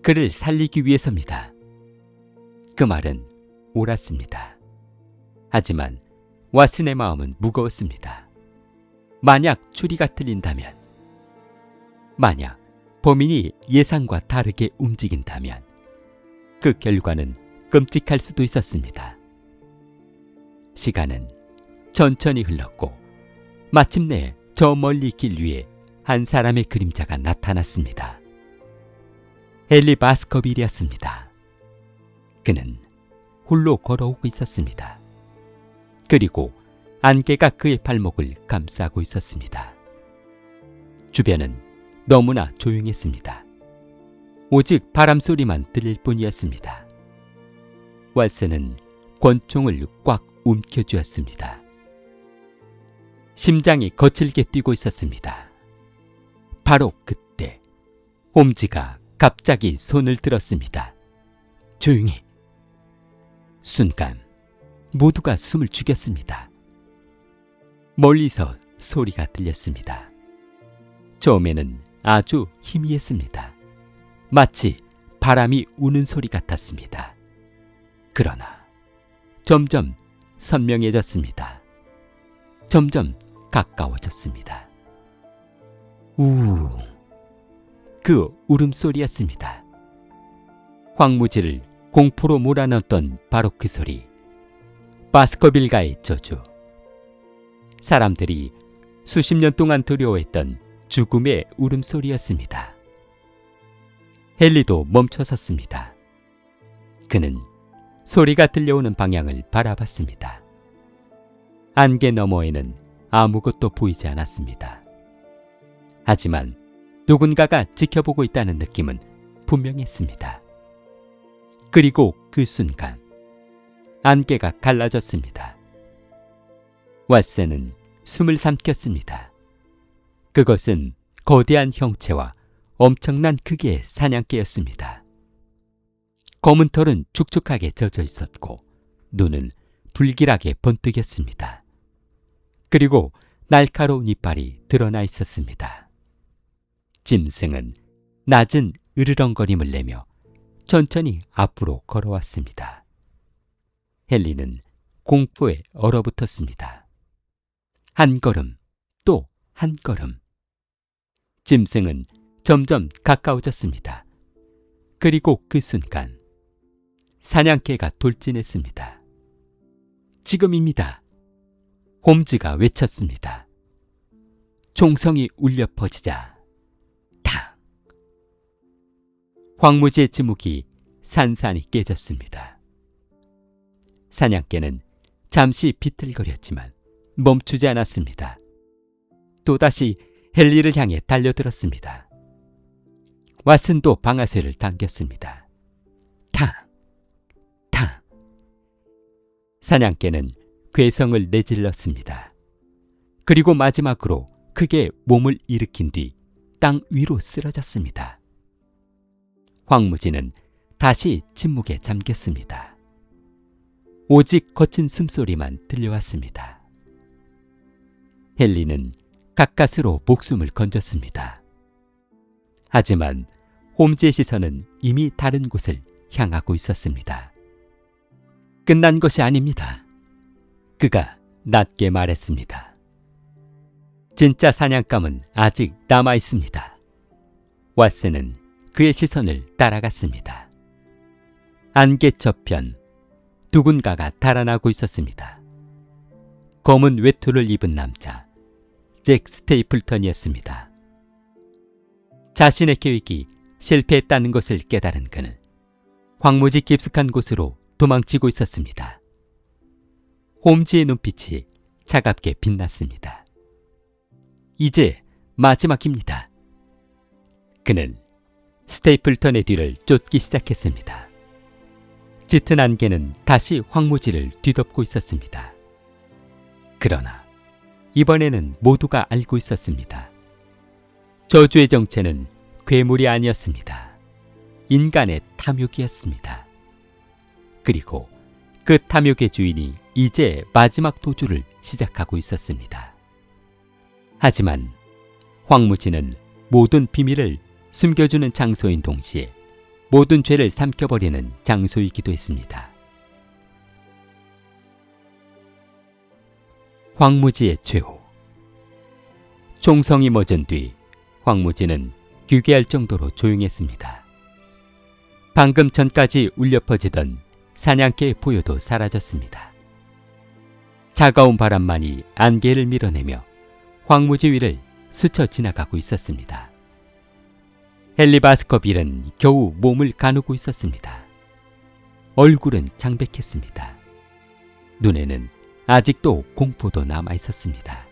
그를 살리기 위해서입니다. 그 말은 옳았습니다. 하지만 왓슨의 마음은 무거웠습니다. 만약 추리가 틀린다면, 만약 범인이 예상과 다르게 움직인다면 그 결과는 끔찍할 수도 있었습니다. 시간은 천천히 흘렀고 마침내 저 멀리 길 위에 한 사람의 그림자가 나타났습니다. 헨리 바스커빌이었습니다. 그는 홀로 걸어오고 있었습니다. 그리고 안개가 그의 발목을 감싸고 있었습니다. 주변은 너무나 조용했습니다. 오직 바람 소리만 들릴 뿐이었습니다. 왓슨은 권총을 꽉 움켜쥐었습니다. 심장이 거칠게 뛰고 있었습니다. 바로 그때 홈즈가 갑자기 손을 들었습니다. 조용히. 순간 모두가 숨을 죽였습니다. 멀리서 소리가 들렸습니다. 처음에는 아주 희미했습니다. 마치 바람이 우는 소리 같았습니다. 그러나 점점 선명해졌습니다. 점점 가까워졌습니다. 우, 그 울음소리였습니다. 황무지를 공포로 몰아넣었던 바로 그 소리. 바스커빌가의 저주. 사람들이 수십 년 동안 두려워했던 죽음의 울음소리였습니다. 헨리도 멈춰섰습니다. 그는 소리가 들려오는 방향을 바라봤습니다. 안개 너머에는 아무것도 보이지 않았습니다. 하지만 누군가가 지켜보고 있다는 느낌은 분명했습니다. 그리고 그 순간 안개가 갈라졌습니다. 왓슨은 숨을 삼켰습니다. 그것은 거대한 형체와 엄청난 크기의 사냥개였습니다. 검은 털은 축축하게 젖어 있었고 눈은 불길하게 번뜩였습니다. 그리고 날카로운 이빨이 드러나 있었습니다. 짐승은 낮은 으르렁거림을 내며 천천히 앞으로 걸어왔습니다. 헨리는 공포에 얼어붙었습니다. 한 걸음, 또 한 걸음. 짐승은 점점 가까워졌습니다. 그리고 그 순간 사냥개가 돌진했습니다. 지금입니다. 홈즈가 외쳤습니다. 총성이 울려 퍼지자 탕! 황무지의 지묵이 산산이 깨졌습니다. 사냥개는 잠시 비틀거렸지만 멈추지 않았습니다. 또다시 헨리를 향해 달려들었습니다. 왓슨도 방아쇠를 당겼습니다. 탕! 탕! 사냥개는 괴성을 내질렀습니다. 그리고 마지막으로 크게 몸을 일으킨 뒤 땅 위로 쓰러졌습니다. 황무지는 다시 침묵에 잠겼습니다. 오직 거친 숨소리만 들려왔습니다. 헨리는 가까스로 목숨을 건졌습니다. 하지만 홈즈의 시선은 이미 다른 곳을 향하고 있었습니다. 끝난 것이 아닙니다. 그가 낮게 말했습니다. 진짜 사냥감은 아직 남아 있습니다. 왓슨은 그의 시선을 따라갔습니다. 안개 저편 누군가가 달아나고 있었습니다. 검은 외투를 입은 남자 잭 스테이플턴이었습니다. 자신의 계획이 실패했다는 것을 깨달은 그는 황무지 깊숙한 곳으로 도망치고 있었습니다. 홈즈의 눈빛이 차갑게 빛났습니다. 이제 마지막입니다. 그는 스테이플턴의 뒤를 쫓기 시작했습니다. 짙은 안개는 다시 황무지를 뒤덮고 있었습니다. 그러나 이번에는 모두가 알고 있었습니다. 저주의 정체는 괴물이 아니었습니다. 인간의 탐욕이었습니다. 그리고 그 탐욕의 주인이 이제 마지막 도주를 시작하고 있었습니다. 하지만 황무지는 모든 비밀을 숨겨주는 장소인 동시에 모든 죄를 삼켜버리는 장소이기도 했습니다. 황무지의 최후. 총성이 멎은 뒤 황무지는 귀괴할 정도로 조용했습니다. 방금 전까지 울려 퍼지던 사냥개의 포효도 사라졌습니다. 차가운 바람만이 안개를 밀어내며 황무지 위를 스쳐 지나가고 있었습니다. 헨리 바스커빌은 겨우 몸을 가누고 있었습니다. 얼굴은 창백했습니다. 눈에는 아직도 공포도 남아 있었습니다.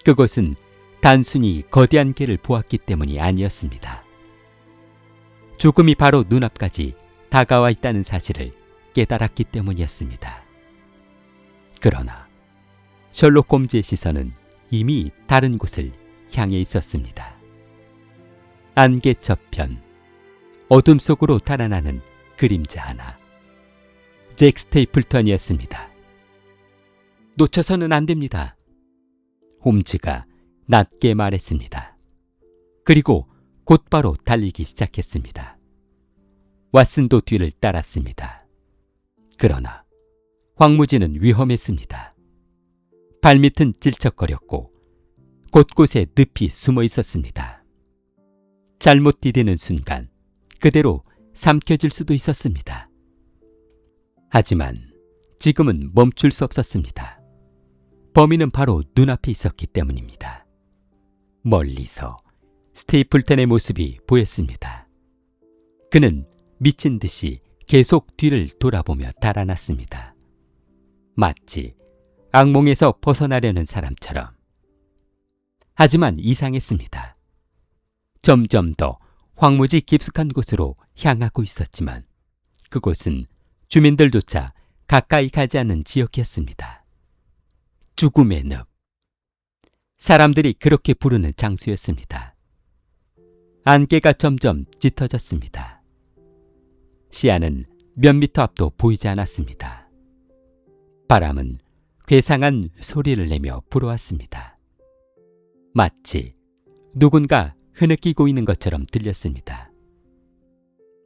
그것은 단순히 거대한 개를 보았기 때문이 아니었습니다. 죽음이 바로 눈앞까지 다가와 있다는 사실을 깨달았기 때문이었습니다. 그러나 셜록 홈즈의 시선은 이미 다른 곳을 향해 있었습니다. 안개 저편, 어둠 속으로 달아나는 그림자 하나. 잭 스테이플턴이었습니다. 놓쳐서는 안 됩니다. 홈즈가 낮게 말했습니다. 그리고 곧바로 달리기 시작했습니다. 왓슨도 뒤를 따랐습니다. 그러나 황무지는 위험했습니다. 발밑은 질척거렸고 곳곳에 늪이 숨어 있었습니다. 잘못 디디는 순간 그대로 삼켜질 수도 있었습니다. 하지만 지금은 멈출 수 없었습니다. 범인은 바로 눈앞에 있었기 때문입니다. 멀리서 스테이플턴의 모습이 보였습니다. 그는 미친 듯이 계속 뒤를 돌아보며 달아났습니다. 마치 악몽에서 벗어나려는 사람처럼. 하지만 이상했습니다. 점점 더 황무지 깊숙한 곳으로 향하고 있었지만 그곳은 주민들조차 가까이 가지 않는 지역이었습니다. 죽음의 늪. 사람들이 그렇게 부르는 장소였습니다. 안개가 점점 짙어졌습니다. 시야는 몇 미터 앞도 보이지 않았습니다. 바람은 괴상한 소리를 내며 불어왔습니다. 마치 누군가 흐느끼고 있는 것처럼 들렸습니다.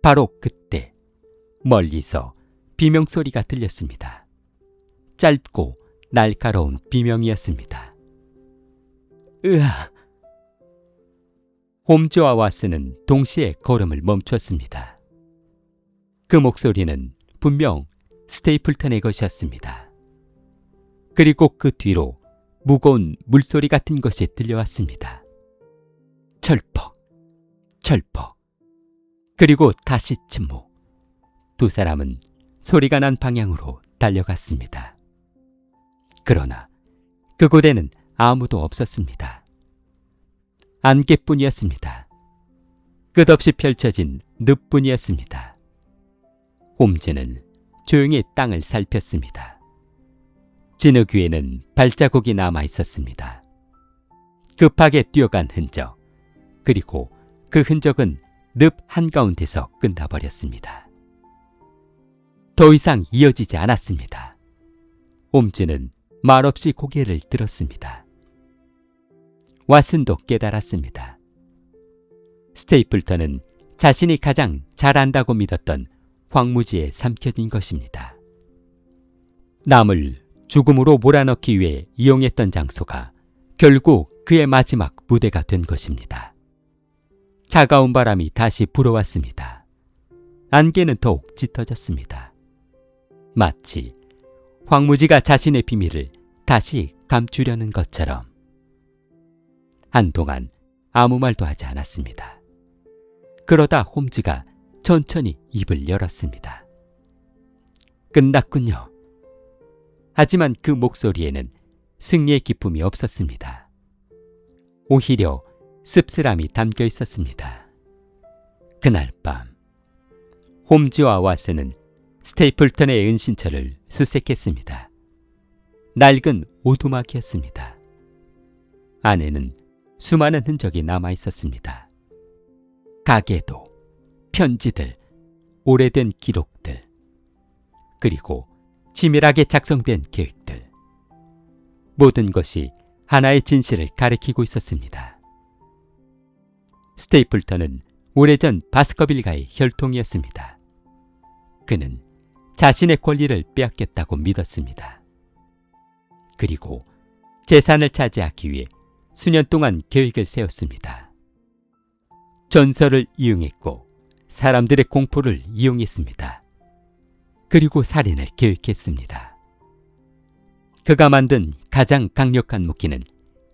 바로 그때 멀리서 비명소리가 들렸습니다. 짧고 날카로운 비명이었습니다. 으아! 홈즈와 왓슨은 동시에 걸음을 멈췄습니다. 그 목소리는 분명 스테이플턴의 것이었습니다. 그리고 그 뒤로 무거운 물소리 같은 것이 들려왔습니다. 철퍽, 철퍽, 그리고 다시 침묵. 두 사람은 소리가 난 방향으로 달려갔습니다. 그러나 그곳에는 아무도 없었습니다. 안개뿐이었습니다. 끝없이 펼쳐진 늪뿐이었습니다. 홈즈는 조용히 땅을 살폈습니다. 진흙 위에는 발자국이 남아 있었습니다. 급하게 뛰어간 흔적, 그리고 그 흔적은 늪 한가운데서 끝나버렸습니다. 더 이상 이어지지 않았습니다. 홈즈는 말없이 고개를 들었습니다. 왓슨도 깨달았습니다. 스테이플턴은 자신이 가장 잘 안다고 믿었던 황무지에 삼켜진 것입니다. 남을 죽음으로 몰아넣기 위해 이용했던 장소가 결국 그의 마지막 무대가 된 것입니다. 차가운 바람이 다시 불어왔습니다. 안개는 더욱 짙어졌습니다. 마치 황무지가 자신의 비밀을 다시 감추려는 것처럼. 한동안 아무 말도 하지 않았습니다. 그러다 홈즈가 천천히 입을 열었습니다. 끝났군요. 하지만 그 목소리에는 승리의 기쁨이 없었습니다. 오히려 씁쓸함이 담겨 있었습니다. 그날 밤 홈즈와 왓슨은 스테이플턴의 은신처를 수색했습니다. 낡은 오두막이었습니다. 안에는 수많은 흔적이 남아 있었습니다. 가게도, 편지들, 오래된 기록들, 그리고 치밀하게 작성된 계획들. 모든 것이 하나의 진실을 가리키고 있었습니다. 스테이플턴은 오래전 바스커빌가의 혈통이었습니다. 그는 자신의 권리를 빼앗겠다고 믿었습니다. 그리고 재산을 차지하기 위해 수년 동안 계획을 세웠습니다. 전설을 이용했고 사람들의 공포를 이용했습니다. 그리고 살인을 계획했습니다. 그가 만든 가장 강력한 무기는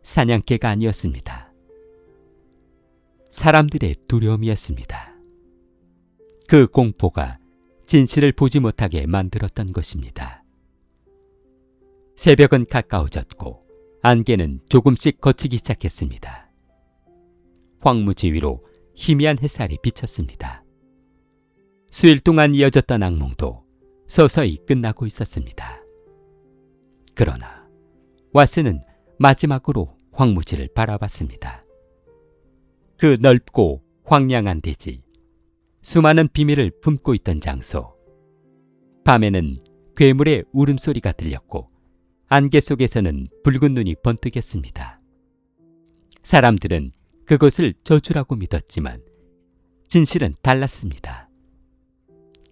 사냥개가 아니었습니다. 사람들의 두려움이었습니다. 그 공포가 진실을 보지 못하게 만들었던 것입니다. 새벽은 가까워졌고 안개는 조금씩 걷히기 시작했습니다. 황무지 위로 희미한 햇살이 비쳤습니다. 수일 동안 이어졌던 악몽도 서서히 끝나고 있었습니다. 그러나 왓슨은 마지막으로 황무지를 바라봤습니다. 그 넓고 황량한 대지, 수많은 비밀을 품고 있던 장소. 밤에는 괴물의 울음소리가 들렸고 안개 속에서는 붉은 눈이 번뜩였습니다. 사람들은 그것을 저주라고 믿었지만 진실은 달랐습니다.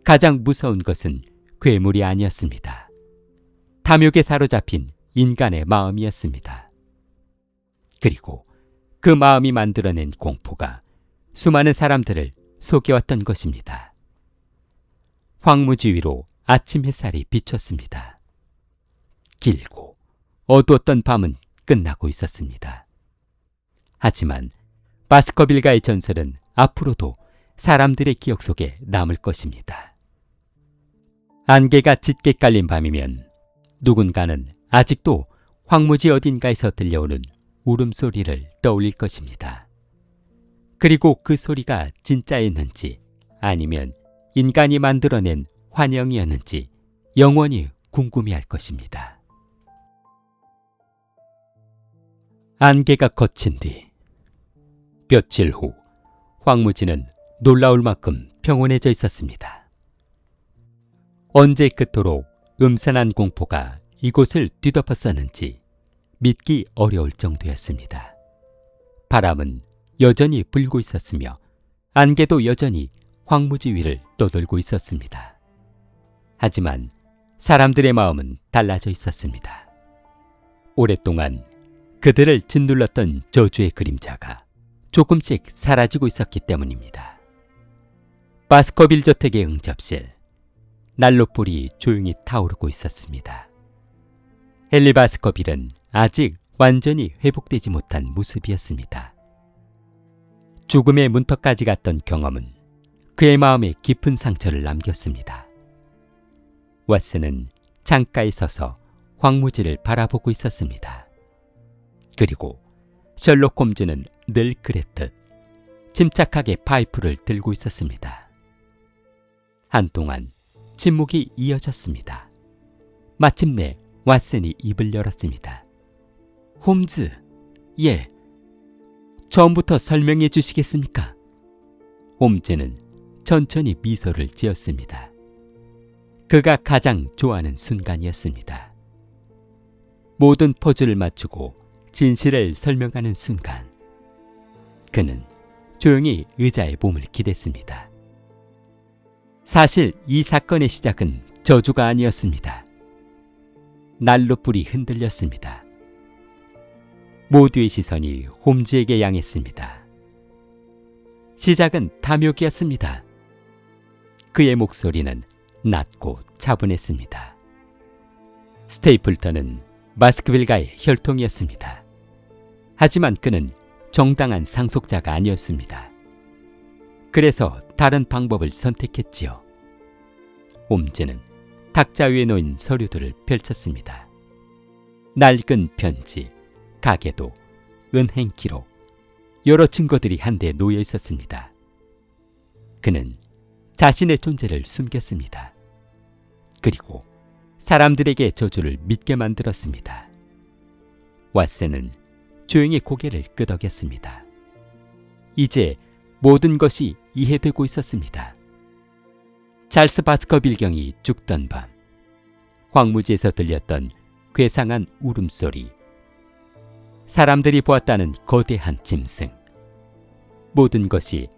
가장 무서운 것은 괴물이 아니었습니다. 탐욕에 사로잡힌 인간의 마음이었습니다. 그리고 그 마음이 만들어낸 공포가 수많은 사람들을 속여왔던 것입니다. 황무지 위로 아침 햇살이 비쳤습니다. 길고 어두웠던 밤은 끝나고 있었습니다. 하지만 바스커빌가의 전설은 앞으로도 사람들의 기억 속에 남을 것입니다. 안개가 짙게 깔린 밤이면 누군가는 아직도 황무지 어딘가에서 들려오는 울음소리를 떠올릴 것입니다. 그리고 그 소리가 진짜였는지 아니면 인간이 만들어낸 환영이었는지 영원히 궁금해할 것입니다. 안개가 걷힌 뒤 며칠 후 황무지는 놀라울 만큼 평온해져 있었습니다. 언제 그토록 음산한 공포가 이곳을 뒤덮었었는지 믿기 어려울 정도였습니다. 바람은 여전히 불고 있었으며 안개도 여전히 황무지 위를 떠돌고 있었습니다. 하지만 사람들의 마음은 달라져 있었습니다. 오랫동안 그들을 짓눌렀던 저주의 그림자가 조금씩 사라지고 있었기 때문입니다. 바스커빌 저택의 응접실, 난로불이 조용히 타오르고 있었습니다. 헨리 바스커빌은 아직 완전히 회복되지 못한 모습이었습니다. 죽음의 문턱까지 갔던 경험은 그의 마음에 깊은 상처를 남겼습니다. 왓슨은 창가에 서서 황무지를 바라보고 있었습니다. 그리고 셜록 홈즈는 늘 그랬듯 침착하게 파이프를 들고 있었습니다. 한동안 침묵이 이어졌습니다. 마침내 왓슨이 입을 열었습니다. 홈즈, 예. 처음부터 설명해 주시겠습니까? 홈즈는 천천히 미소를 지었습니다. 그가 가장 좋아하는 순간이었습니다. 모든 퍼즐을 맞추고 진실을 설명하는 순간, 그는 조용히 의자에 몸을 기댔습니다. 사실 이 사건의 시작은 저주가 아니었습니다. 난로불이 흔들렸습니다. 모두의 시선이 홈즈에게 향했습니다. 시작은 탐욕이었습니다. 그의 목소리는 낮고 차분했습니다. 스테이플턴은 바스크빌과의 혈통이었습니다. 하지만 그는 정당한 상속자가 아니었습니다. 그래서 다른 방법을 선택했지요. 홈즈는 탁자 위에 놓인 서류들을 펼쳤습니다. 낡은 편지, 가계도, 은행 기록, 여러 증거들이 한데 놓여 있었습니다. 그는 자신의 존재를 숨겼습니다. 그리고 사람들에게 저주를 믿게 만들었습니다. 왓슨은 조용히 고개를 끄덕였습니다. 이제 모든 것이 이해되고 있었습니다. 찰스 바스커빌 경이 죽던 밤, 황무지에서 들렸던 괴상한 울음소리, 사람들이 보았다는 거대한 짐승, 모든 것이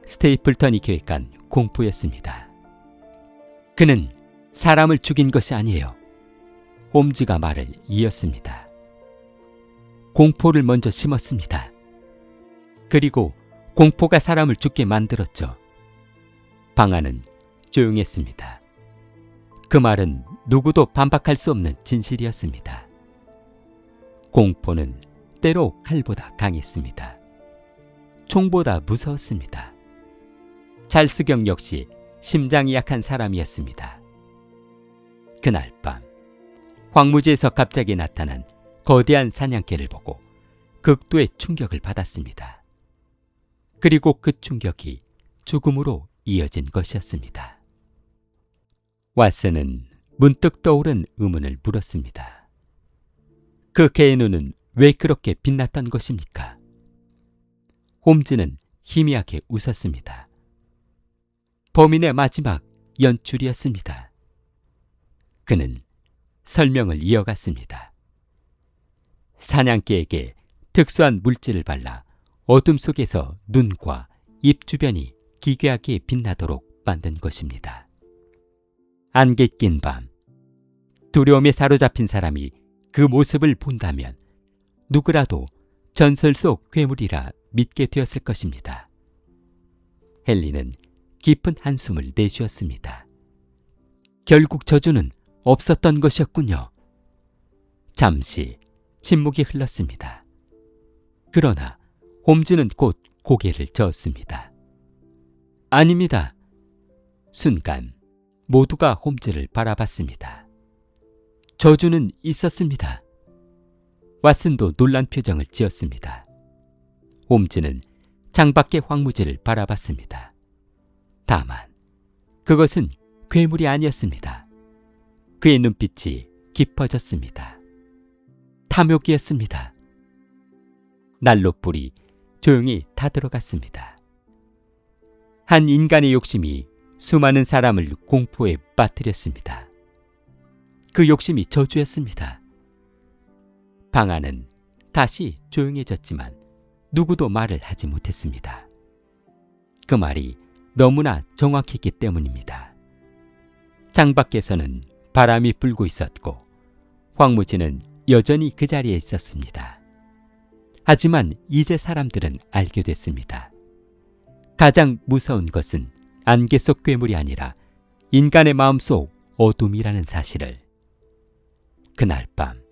스테이플턴이 계획한 공포였습니다. 그는 사람을 죽인 것이 아니에요. 홈즈가 말을 이었습니다. 공포를 먼저 심었습니다. 그리고 공포가 사람을 죽게 만들었죠. 방 안은 조용했습니다. 그 말은 누구도 반박할 수 없는 진실이었습니다. 공포는 때로 칼보다 강했습니다. 총보다 무서웠습니다. 찰스 경 역시 심장이 약한 사람이었습니다. 그날 밤, 황무지에서 갑자기 나타난 거대한 사냥개를 보고 극도의 충격을 받았습니다. 그리고 그 충격이 죽음으로 이어진 것이었습니다. 왓슨은 문득 떠오른 의문을 물었습니다. 그 개의 눈은 왜 그렇게 빛났던 것입니까? 홈즈는 희미하게 웃었습니다. 범인의 마지막 연출이었습니다. 그는 설명을 이어갔습니다. 사냥개에게 특수한 물질을 발라 어둠 속에서 눈과 입 주변이 기괴하게 빛나도록 만든 것입니다. 안개 낀 밤, 두려움에 사로잡힌 사람이 그 모습을 본다면 누구라도 전설 속 괴물이라 믿게 되었을 것입니다. 헨리는 깊은 한숨을 내쉬었습니다. 결국 저주는 없었던 것이었군요. 잠시 침묵이 흘렀습니다. 그러나 홈즈는 곧 고개를 저었습니다. 아닙니다. 순간 모두가 홈즈를 바라봤습니다. 저주는 있었습니다. 왓슨도 놀란 표정을 지었습니다. 홈즈는 창밖의 황무지를 바라봤습니다. 다만 그것은 괴물이 아니었습니다. 그의 눈빛이 깊어졌습니다. 탐욕이었습니다. 난로불이 조용히 타들어갔습니다. 한 인간의 욕심이 수많은 사람을 공포에 빠뜨렸습니다. 그 욕심이 저주였습니다. 방 안은 다시 조용해졌지만 누구도 말을 하지 못했습니다. 그 말이 너무나 정확했기 때문입니다. 창밖에서는 바람이 불고 있었고 황무지는 여전히 그 자리에 있었습니다. 하지만 이제 사람들은 알게 됐습니다. 가장 무서운 것은 안개 속 괴물이 아니라 인간의 마음속 어둠이라는 사실을. 그날 밤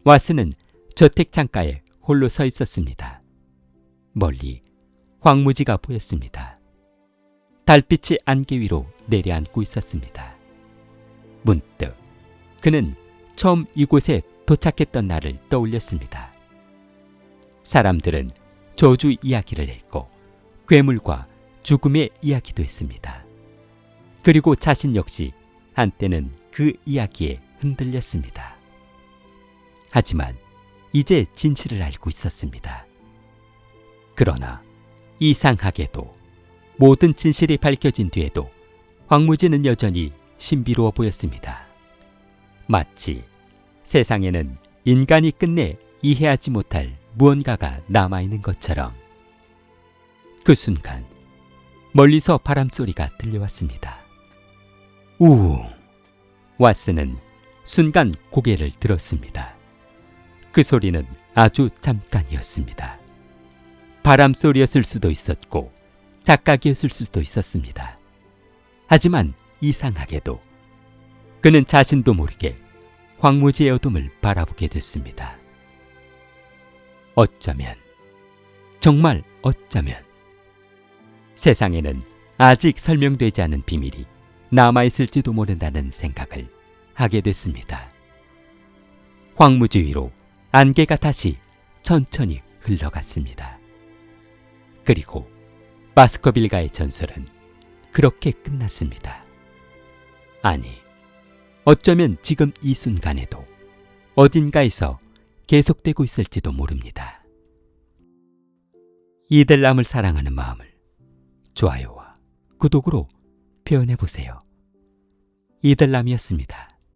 왓슨은 저택 창가에 홀로 서 있었습니다. 멀리 황무지가 보였습니다. 달빛이 안개 위로 내려앉고 있었습니다. 문득 그는 처음 이곳에 도착했던 날을 떠올렸습니다. 사람들은 저주 이야기를 했고 괴물과 죽음의 이야기도 했습니다. 그리고 자신 역시 한때는 그 이야기에 흔들렸습니다. 하지만 이제 진실을 알고 있었습니다. 그러나 이상하게도 모든 진실이 밝혀진 뒤에도 황무지는 여전히 신비로워 보였습니다. 마치 세상에는 인간이 끝내 이해하지 못할 무언가가 남아있는 것처럼. 그 순간 멀리서 바람소리가 들려왔습니다. 우웅! 왓슨은 순간 고개를 들었습니다. 그 소리는 아주 잠깐이었습니다. 바람소리였을 수도 있었고 착각이었을 수도 있었습니다. 하지만 이상하게도 그는 자신도 모르게 황무지의 어둠을 바라보게 됐습니다. 어쩌면, 정말 어쩌면 세상에는 아직 설명되지 않은 비밀이 남아있을지도 모른다는 생각을 하게 됐습니다. 황무지 위로 안개가 다시 천천히 흘러갔습니다. 그리고 바스커빌가의 전설은 그렇게 끝났습니다. 아니, 어쩌면 지금 이 순간에도 어딘가에서 계속되고 있을지도 모릅니다. 이들남을 사랑하는 마음을 좋아요와 구독으로 표현해보세요. 이들남이었습니다.